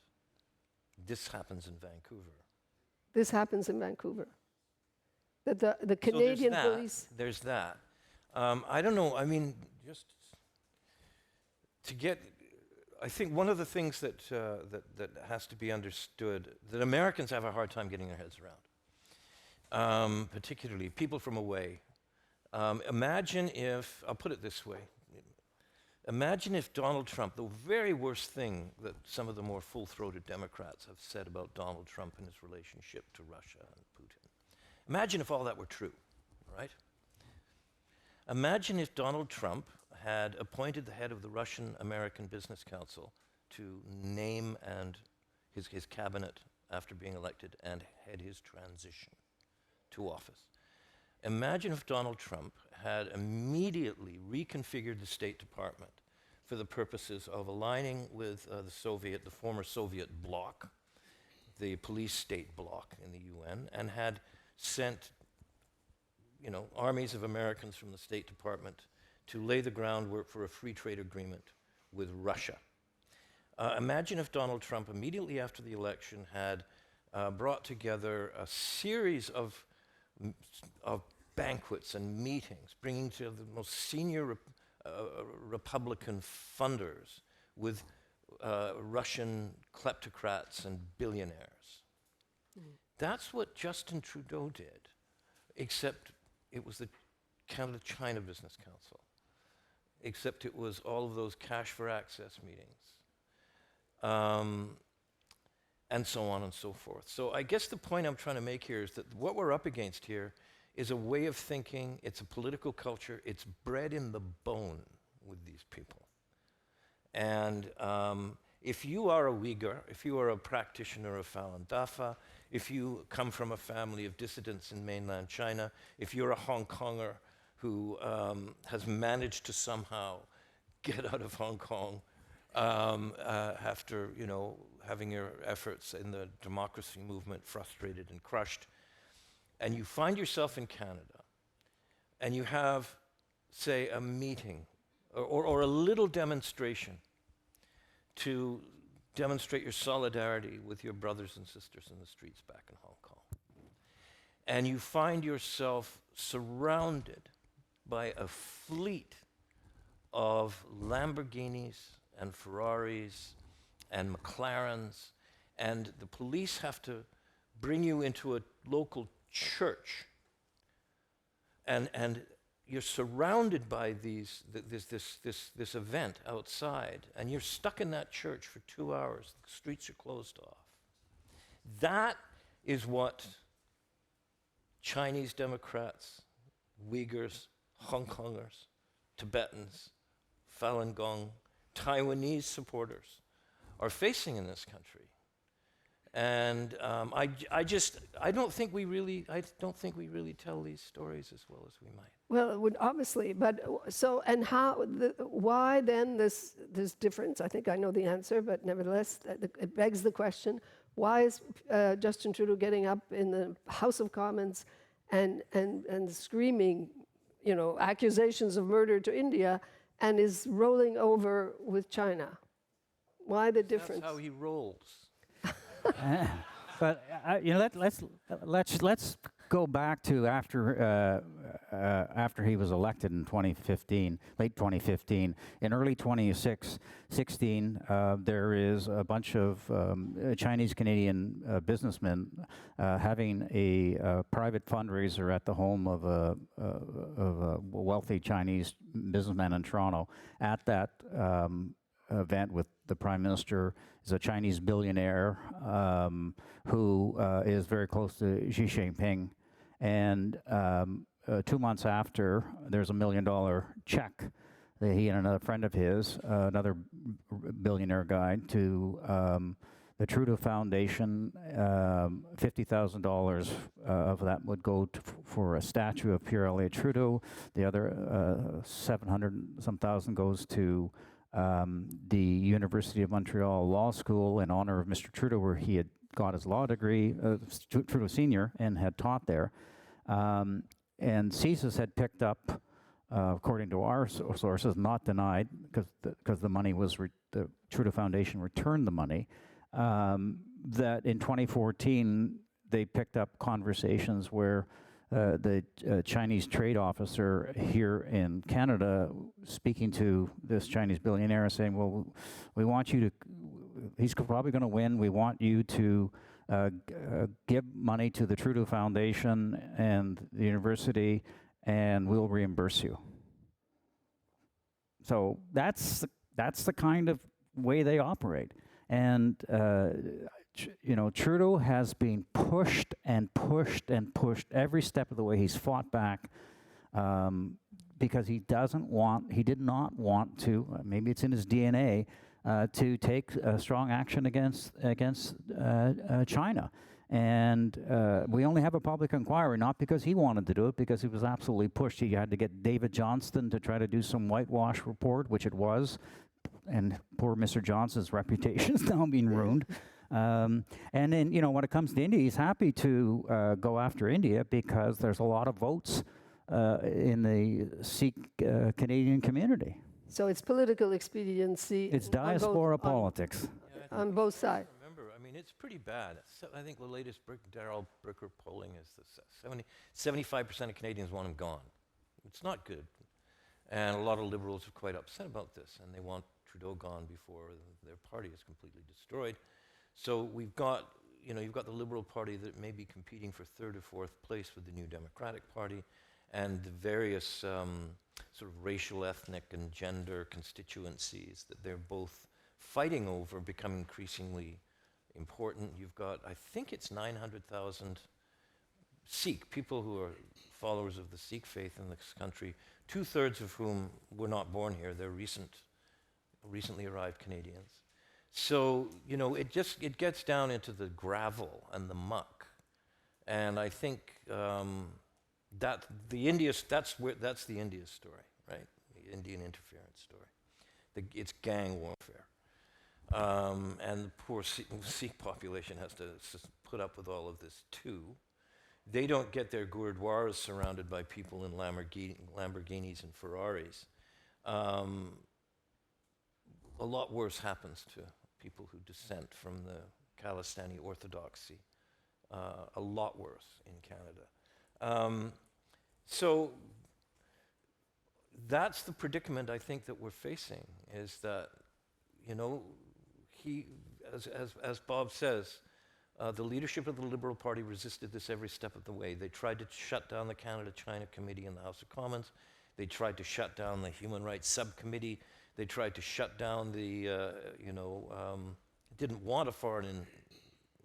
This happens in Vancouver. This happens in Vancouver. That the Canadian police. There's that. I don't know. I mean, just to get. I think one of the things that has to be understood that Americans have a hard time getting their heads around, particularly people from away. Imagine if I'll put it this way. Imagine if Donald Trump, the very worst thing that some of the more full-throated Democrats have said about Donald Trump and his relationship to Russia and Putin. Imagine if all that were true, right? Imagine if Donald Trump had appointed the head of the Russian-American Business Council to name and his cabinet after being elected and head his transition to office. Imagine if Donald Trump had immediately reconfigured the State Department for the purposes of aligning with the former Soviet bloc, the police state bloc in the UN, and had sent, armies of Americans from the State Department to lay the groundwork for a free trade agreement with Russia. Imagine if Donald Trump, immediately after the election, had brought together a series of banquets and meetings, bringing to the most senior Republican funders with Russian kleptocrats and billionaires. That's what Justin Trudeau did, except it was the Canada-China Business Council, except it was all of those cash for access meetings, and so on and so forth. So I guess the point I'm trying to make here is that what we're up against here is a way of thinking, it's a political culture, it's bred in the bone with these people. And if you are a Uyghur, if you are a practitioner of Falun Dafa, if you come from a family of dissidents in mainland China, if you're a Hong Konger who has managed to somehow get out of Hong Kong after, you know, having your efforts in the democracy movement frustrated and crushed. And you find yourself in Canada, and you have, say, a meeting or a little demonstration to demonstrate your solidarity with your brothers and sisters in the streets back in Hong Kong. And you find yourself surrounded by a fleet of Lamborghinis and Ferraris and McLarens, and the police have to bring you into a local church, and you're surrounded by this event outside, and you're stuck in that church for 2 hours. The streets are closed off. That is what Chinese Democrats, Uyghurs, Hong Kongers, Tibetans, Falun Gong, Taiwanese supporters are facing in this country. And I don't think we really tell these stories as well as we might. Well, it would obviously, but so, and why then this difference? I think I know the answer, but nevertheless, it begs the question, why is Justin Trudeau getting up in the House of Commons and screaming, you know, accusations of murder to India, and is rolling over with China? Why the difference? That's how he rolls. But you know, let's go back to after he was elected in 2015, late 2015. In early 2016, there is a bunch of Chinese Canadian businessmen having a private fundraiser at the home of a wealthy Chinese businessman in Toronto. At that event with the Prime Minister is a Chinese billionaire who is very close to Xi Jinping. And 2 months after, there's $1 million check that he and another friend of his, another billionaire guy, to the Trudeau Foundation. $50,000 of that would go for a statue of Pierre Elliott Trudeau. The other 700-some thousand goes to the University of Montreal Law School in honor of Mr. Trudeau, where he had got his law degree, Trudeau Senior, and had taught there. And CSIS had picked up, according to our sources, not denied, because the money was, the Trudeau Foundation returned the money, that in 2014 they picked up conversations where the Chinese trade officer here in Canada speaking to this Chinese billionaire saying, well, we want you to, he's probably going to win, we want you to give money to the Trudeau Foundation and the university, and we'll reimburse you. So that's the kind of way they operate. And you know, Trudeau has been pushed and pushed and pushed every step of the way. He's fought back because he did not want to, maybe it's in his DNA, to take strong action against China. And we only have a public inquiry, not because he wanted to do it, because he was absolutely pushed. He had to get David Johnston to try to do some whitewash report, which it was. And poor Mr. Johnson's reputation is now being ruined. And then, you know, when it comes to India, he's happy to go after India because there's a lot of votes in the Sikh Canadian community. So it's political expediency. It's diaspora politics. On both sides. Remember, I mean, it's pretty bad. So I think the latest Darrell Bricker polling is that 75% of Canadians want him gone. It's not good. And a lot of Liberals are quite upset about this, and they want Trudeau gone before their party is completely destroyed. So we've got, you know, you've got the Liberal Party that may be competing for third or fourth place with the New Democratic Party, and the various sort of racial, ethnic, and gender constituencies that they're both fighting over become increasingly important. You've got, I think it's 900,000 Sikh, people who are followers of the Sikh faith in this country, 2/3 of whom were not born here. They're recently arrived Canadians. So, you know, it gets down into the gravel and the muck. And I think that's the India story, right? The Indian interference story. It's gang warfare. And the poor Sikh population has to put up with all of this too. They don't get their gurdwaras surrounded by people in Lamborghinis and Ferraris. A lot worse happens to people who dissent from the Khalistani orthodoxy. A lot worse in Canada. So that's the predicament I think that we're facing, is that, you know, as Bob says, the leadership of the Liberal Party resisted this every step of the way. They tried to shut down the Canada-China Committee in the House of Commons. They tried to shut down the Human Rights Subcommittee. They tried to shut down the, didn't want a foreign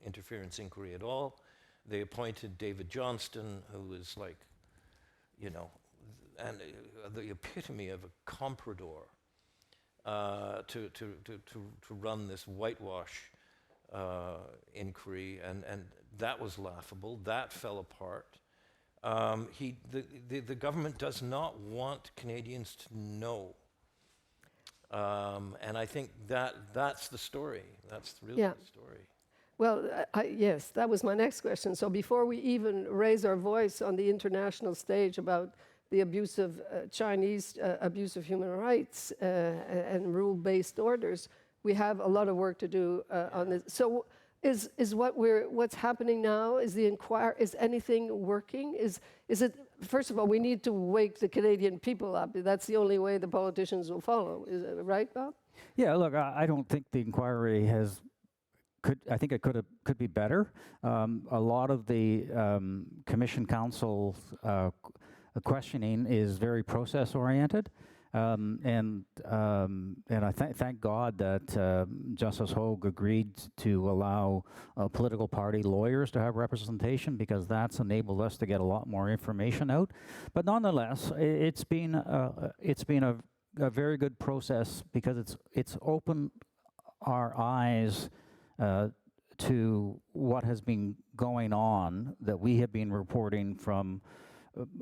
interference inquiry at all. They appointed David Johnston, who was like, you know, the epitome of a comprador to run this whitewash inquiry, and that was laughable. That fell apart. The government does not want Canadians to know. And I think that's the story. That's really the story. Well, yes, that was my next question. So before we even raise our voice on the international stage about the abuse of Chinese abuse of human rights and rule-based orders, we have a lot of work to do on this. So is what's happening now, is anything working? Is it, first of all, we need to wake the Canadian people up. That's the only way the politicians will follow. Is it right, Bob? Yeah, look, I don't think the inquiry I think it could be better. A lot of the Commission Council questioning is very process-oriented. And I thank God that Justice Hogue agreed to allow political party lawyers to have representation, because that's enabled us to get a lot more information out. But nonetheless, it's been a very good process, because it's opened our eyes to what has been going on, that we have been reporting from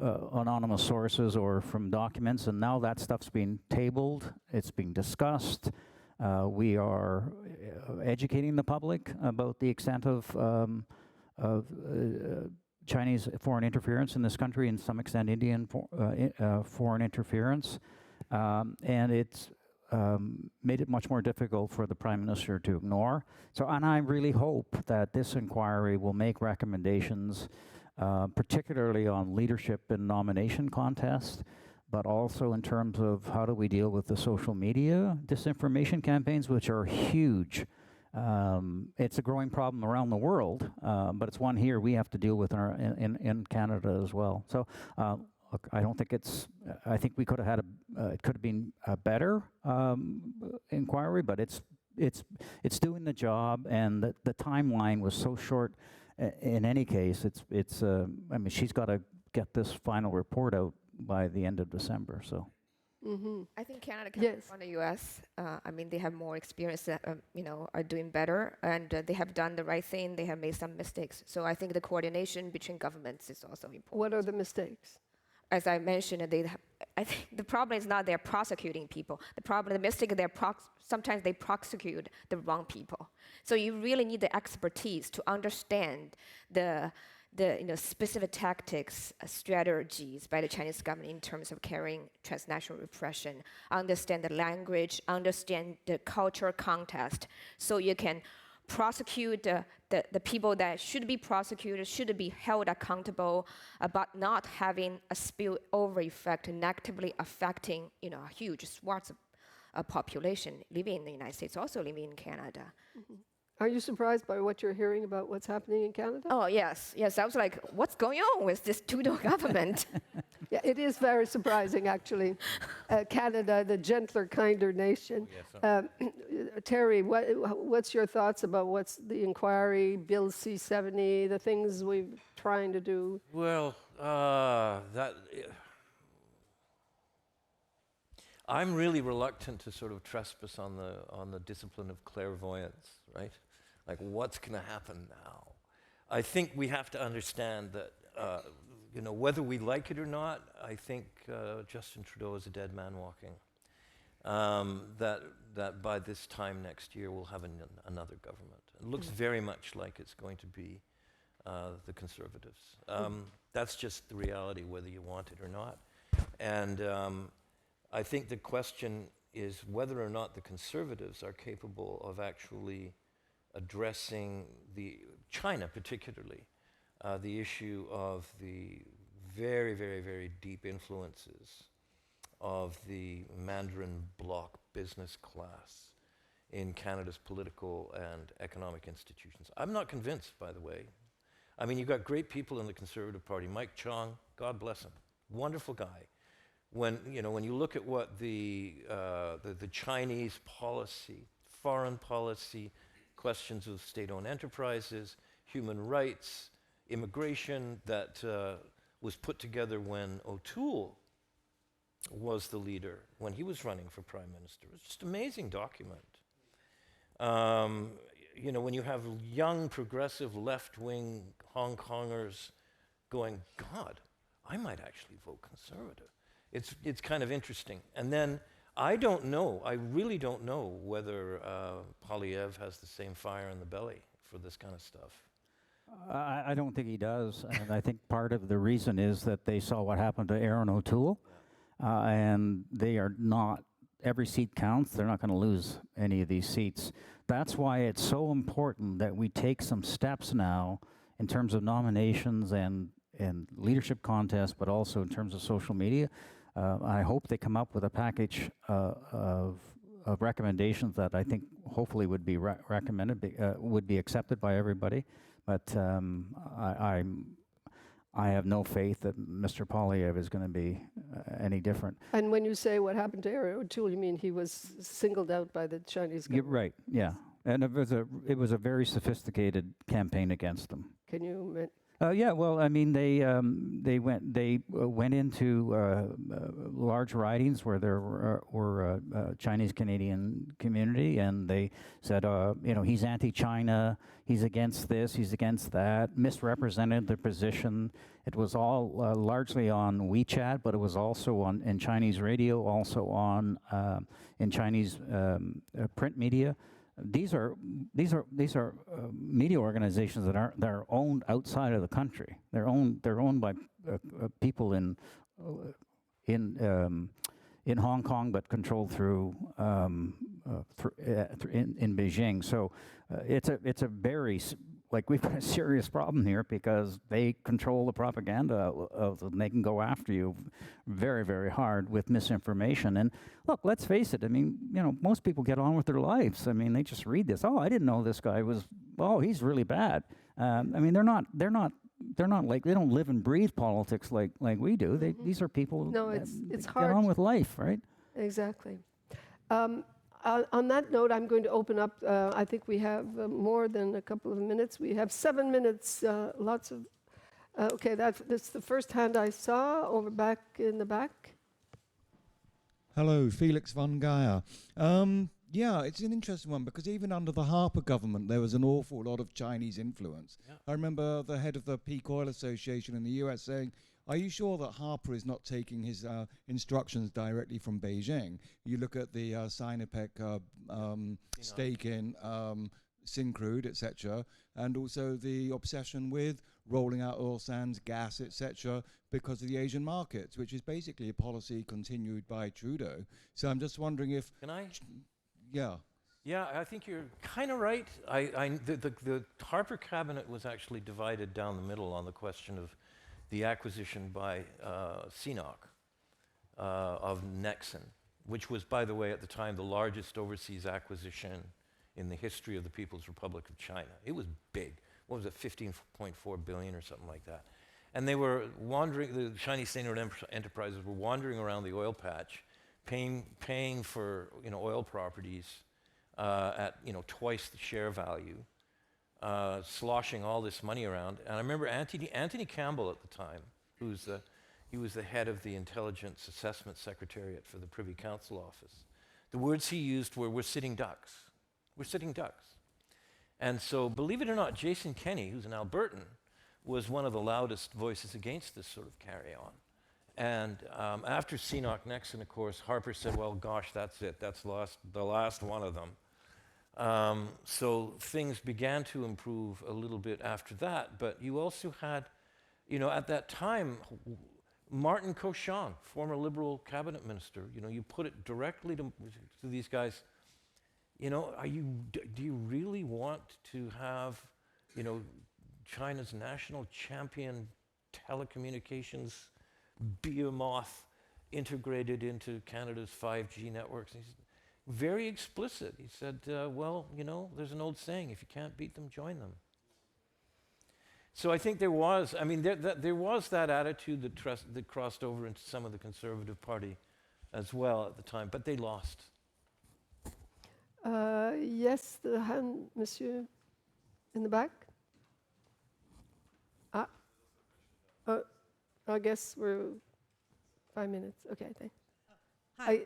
anonymous sources or from documents, and now that stuff's being tabled, it's being discussed. We are educating the public about the extent of Chinese foreign interference in this country, and to some extent Indian foreign interference, and it's made it much more difficult for the Prime Minister to ignore. So, and I really hope that this inquiry will make recommendations, particularly on leadership and nomination contests, but also in terms of how do we deal with the social media disinformation campaigns, which are huge. It's a growing problem around the world, but it's one here we have to deal with in Canada as well. So, look, I don't think I think we could have had it could have been a better inquiry, but it's doing the job, and the timeline was so short. In any case, I mean, she's got to get this final report out by the end of December. So, I think Canada comes from the U.S. I mean, they have more experience, are doing better, and they have done the right thing. They have made some mistakes. So I think the coordination between governments is also important. What are the mistakes? As I mentioned, I think the problem is not they're prosecuting people. The mistake is sometimes they prosecute the wrong people. So you really need the expertise to understand the specific tactics, strategies by the Chinese government in terms of carrying transnational repression, understand the language, understand the cultural context, so you can prosecute the people that should be prosecuted, should be held accountable, but not having a spillover effect negatively affecting a huge swath of population living in the United States, also living in Canada. Are you surprised by what you're hearing about what's happening in Canada? Oh, yes. I was like, what's going on with this Trudeau government? Yeah, it is very surprising, actually. Canada, the gentler, kinder nation. Terry, what's your thoughts about what's the inquiry, Bill C-70, the things we're trying to do? Well, I'm really reluctant to sort of trespass on the discipline of clairvoyance, right? Like, what's going to happen now? I think we have to understand that, whether we like it or not, I think Justin Trudeau is a dead man walking. That that by this time next year we'll have another government. It looks very much like it's going to be the Conservatives. That's just the reality, whether you want it or not. And I think the question is whether or not the Conservatives are capable of actually addressing China particularly, the issue of the very, very, very deep influences of the Mandarin bloc business class in Canada's political and economic institutions. I'm not convinced, by the way. I mean, you've got great people in the Conservative Party. Mike Chong, God bless him, wonderful guy. When you look at what the Chinese policy, foreign policy, questions of state-owned enterprises, human rights, immigration that was put together when O'Toole was the leader, when he was running for prime minister. It was just an amazing document. When you have young, progressive, left-wing Hong Kongers going, God, I might actually vote Conservative. It's kind of interesting. And then I really don't know whether Poilievre has the same fire in the belly for this kind of stuff. I don't think he does. And I think part of the reason is that they saw what happened to Aaron O'Toole. And they are not, every seat counts. They're not going to lose any of these seats. That's why it's so important that we take some steps now in terms of nominations and leadership contests, but also in terms of social media. I hope they come up with a package of recommendations that I think hopefully would be would be accepted by everybody. But I have no faith that Mr. Poilievre is going to be any different. And when you say what happened to Aaron O'Toole, you mean he was singled out by the Chinese government? Right, yeah. And it was a very sophisticated campaign against them. Can you... Yeah, well, I mean, they went into large ridings where there were Chinese Canadian community, and they said, he's anti-China, he's against this, he's against that, misrepresented their position. It was all largely on WeChat, but it was also in Chinese radio, also on in Chinese print media. These are media organizations that are owned outside of the country. They're owned by people in Hong Kong, but controlled through in Beijing. So it's a very we've got a serious problem here because they control the propaganda and they can go after you very, very hard with misinformation. And look, let's face it. I mean, most people get on with their lives. I mean, they just read this. Oh, I didn't know this guy was. Oh, he's really bad. I mean, they're not like, they don't live and breathe politics like we do. These are people. No, it's hard. Get on with life, right? Exactly. On that note, I'm going to open up. I think we have more than a couple of minutes. We have 7 minutes, lots of... okay, that's the first hand I saw, over back in the back. Hello, Felix von Geyer. Yeah, it's an interesting one because even under the Harper government, there was an awful lot of Chinese influence. Yeah. I remember the head of the Peak Oil Association in the US saying, are you sure that Harper is not taking his instructions directly from Beijing? You look at the Sinopec stake in Syncrude, etc., and also the obsession with rolling out oil sands, gas, etc., because of the Asian markets, which is basically a policy continued by Trudeau. So I'm just wondering if... Can I? Yeah. Yeah, I think you're kind of right. The Harper cabinet was actually divided down the middle on the question of the acquisition by CNOOC of Nexen, which was, by the way, at the time, the largest overseas acquisition in the history of the People's Republic of China. It was big. What was it, 15.4 billion or something like that? And they were wandering, the Chinese state-owned enterprises were wandering around the oil patch, paying for oil properties at twice the share value, sloshing all this money around. And I remember Anthony Campbell at the time, he was the head of the Intelligence Assessment Secretariat for the Privy Council Office. The words he used were, we're sitting ducks. We're sitting ducks. And so, believe it or not, Jason Kenney, who's an Albertan, was one of the loudest voices against this sort of carry-on. And after CNOC Nexon, of course, Harper said, well, gosh, that's it. That's the last one of them. So things began to improve a little bit after that. But you also had, at that time, Martin Cauchon, former Liberal cabinet minister, you put it directly to these guys, do you really want to have, China's national champion telecommunications behemoth integrated into Canada's 5G networks? He's very explicit. He said, well, there's an old saying, if you can't beat them, join them. So I think there was that attitude that crossed over into some of the Conservative Party as well at the time, but they lost. Yes, the hand, monsieur, in the back. I guess we're 5 minutes. Okay, thanks. Hi,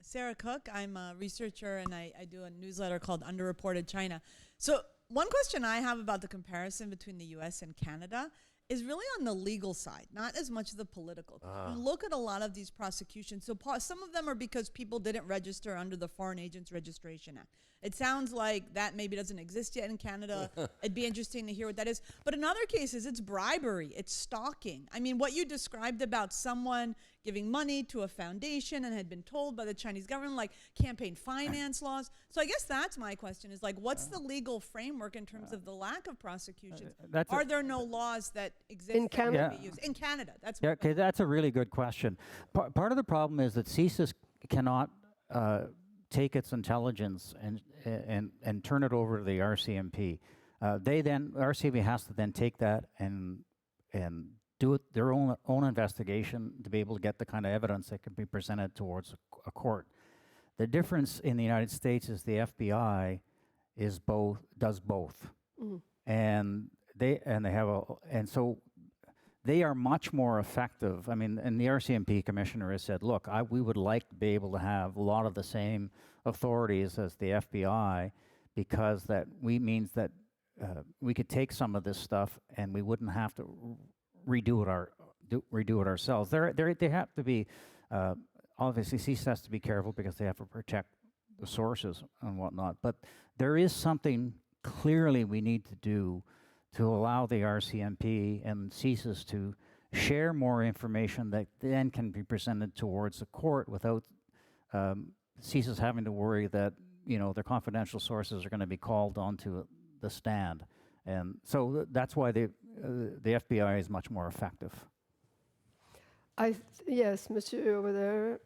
Sarah Cook. I'm a researcher, and I do a newsletter called Underreported China. So one question I have about the comparison between the U.S. and Canada is really on the legal side, not as much the political. You look at a lot of these prosecutions. So some of them are because people didn't register under the Foreign Agents Registration Act. It sounds like that maybe doesn't exist yet in Canada. It'd be interesting to hear what that is. But in other cases, it's bribery, it's stalking. I mean, what you described about someone giving money to a foundation and had been told by the Chinese government, like campaign finance laws. So I guess that's my question, is like, what's the legal framework in terms of the lack of prosecutions? Are there no laws that exist in Canada? That can be used? In Canada, that's okay, that's a really good question. Part of the problem is that CSIS cannot take its intelligence and turn it over to the RCMP. RCMP has to then take that and do it their own investigation to be able to get the kind of evidence that can be presented towards a court. The difference in the United States is the FBI does both, and so they are much more effective. I mean, and the RCMP commissioner has said, look, we would like to be able to have a lot of the same authorities as the FBI, because that means that we could take some of this stuff and we wouldn't have to redo it ourselves. They have to be, obviously CSIS has to be careful because they have to protect the sources and whatnot, but there is something clearly we need to do to allow the RCMP and CSIS to share more information that then can be presented towards the court without CSIS having to worry that their confidential sources are going to be called onto the stand. And so that's why the FBI is much more effective. Yes, monsieur over there.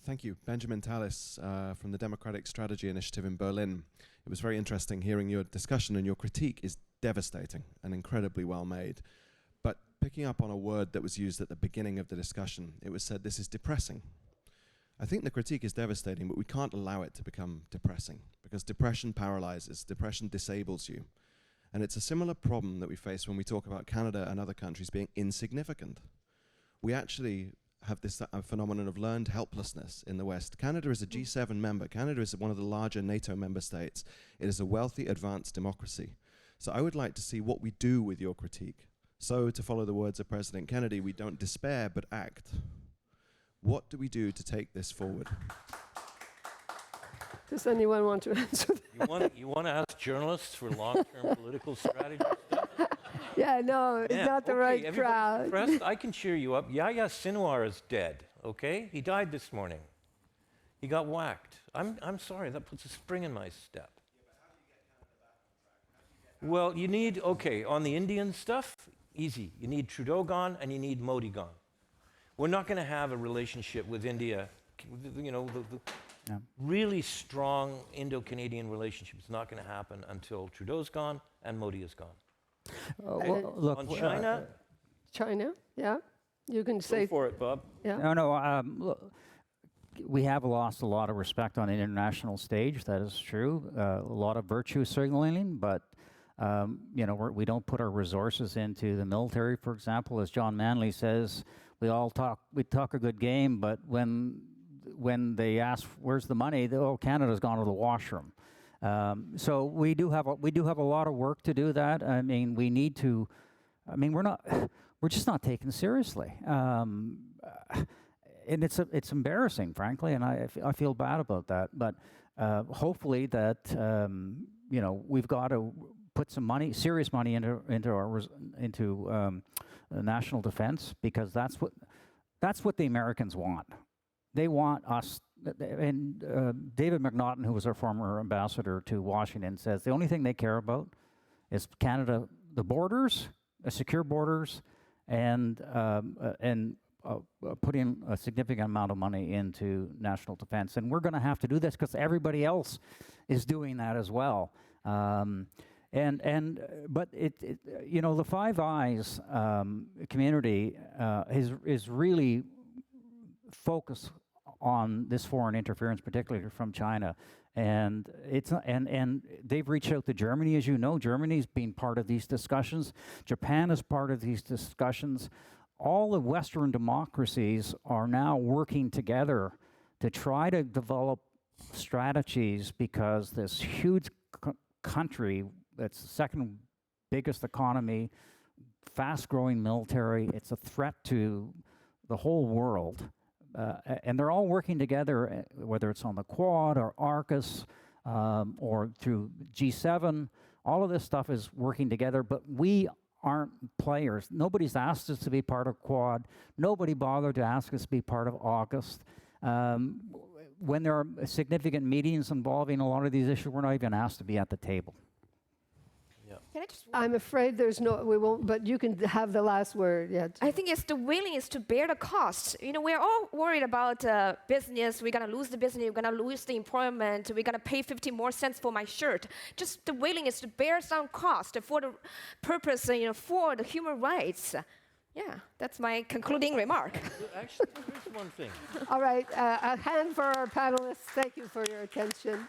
Thank you. Benjamin Tallis from the Democratic Strategy Initiative in Berlin. It was very interesting hearing your discussion, and your critique is devastating and incredibly well made. But picking up on a word that was used at the beginning of the discussion, it was said this is depressing. I think the critique is devastating, but we can't allow it to become depressing, because depression paralyzes, depression disables you. And it's a similar problem that we face when we talk about Canada and other countries being insignificant. We actually have this phenomenon of learned helplessness in the West. Canada is a G7 member. Canada is one of the larger NATO member states. It is a wealthy, advanced democracy. So I would like to see what we do with your critique. So, to follow the words of President Kennedy, we don't despair, but act. What do we do to take this forward? Does anyone want to answer that? You want to ask journalists for long-term political strategy stuff? Yeah, no, it's not the right crowd. Impressed? I can cheer you up. Yaqiu Wang is dead, okay? He died this morning. He got whacked. I'm sorry, that puts a spring in my step. Well, you need, on the Indian stuff, easy. You need Trudeau gone and you need Modi gone. We're not going to have a relationship with India, really strong Indo-Canadian relationship is not going to happen until Trudeau's gone and Modi is gone. Look, on China? China, yeah. You can say. Go for it, Bob. Yeah. Look, we have lost a lot of respect on the international stage. That is true. A lot of virtue signaling, but we don't put our resources into the military, for example. As John Manley says, we talk a good game, but when they ask where's the money, Canada's gone to the washroom. So we do have a lot of work to do that. I mean, we need to. I mean, we're just not taken seriously. And it's embarrassing, frankly, and I feel bad about that. But hopefully that we've got to put some money, serious money into national defense, because that's what the Americans want. They want us. And David McNaughton, who was our former ambassador to Washington, says the only thing they care about is Canada, the borders, secure borders, and putting a significant amount of money into national defense. And we're going to have to do this because everybody else is doing that as well. But the Five Eyes community is really focused on this foreign interference, particularly from China. And they've reached out to Germany, as you know. Germany's been part of these discussions. Japan is part of these discussions. All the Western democracies are now working together to try to develop strategies, because this huge country that's the second biggest economy, fast-growing military, it's a threat to the whole world. And they're all working together, whether it's on the Quad or AUKUS or through G7. All of this stuff is working together, but we aren't players. Nobody's asked us to be part of Quad. Nobody bothered to ask us to be part of AUKUS. When there are significant meetings involving a lot of these issues, we're not even asked to be at the table. I'm afraid we won't, but you can have the last word. Yeah. I think it's the willingness to bear the costs. We're all worried about business. We're going to lose the business. We're going to lose the employment. We're going to pay 50 more cents for my shirt. Just the willingness to bear some cost for the purpose, for the human rights. Yeah, that's my concluding remark. Actually, here's one thing. All right, a hand for our panelists. Thank you for your attention.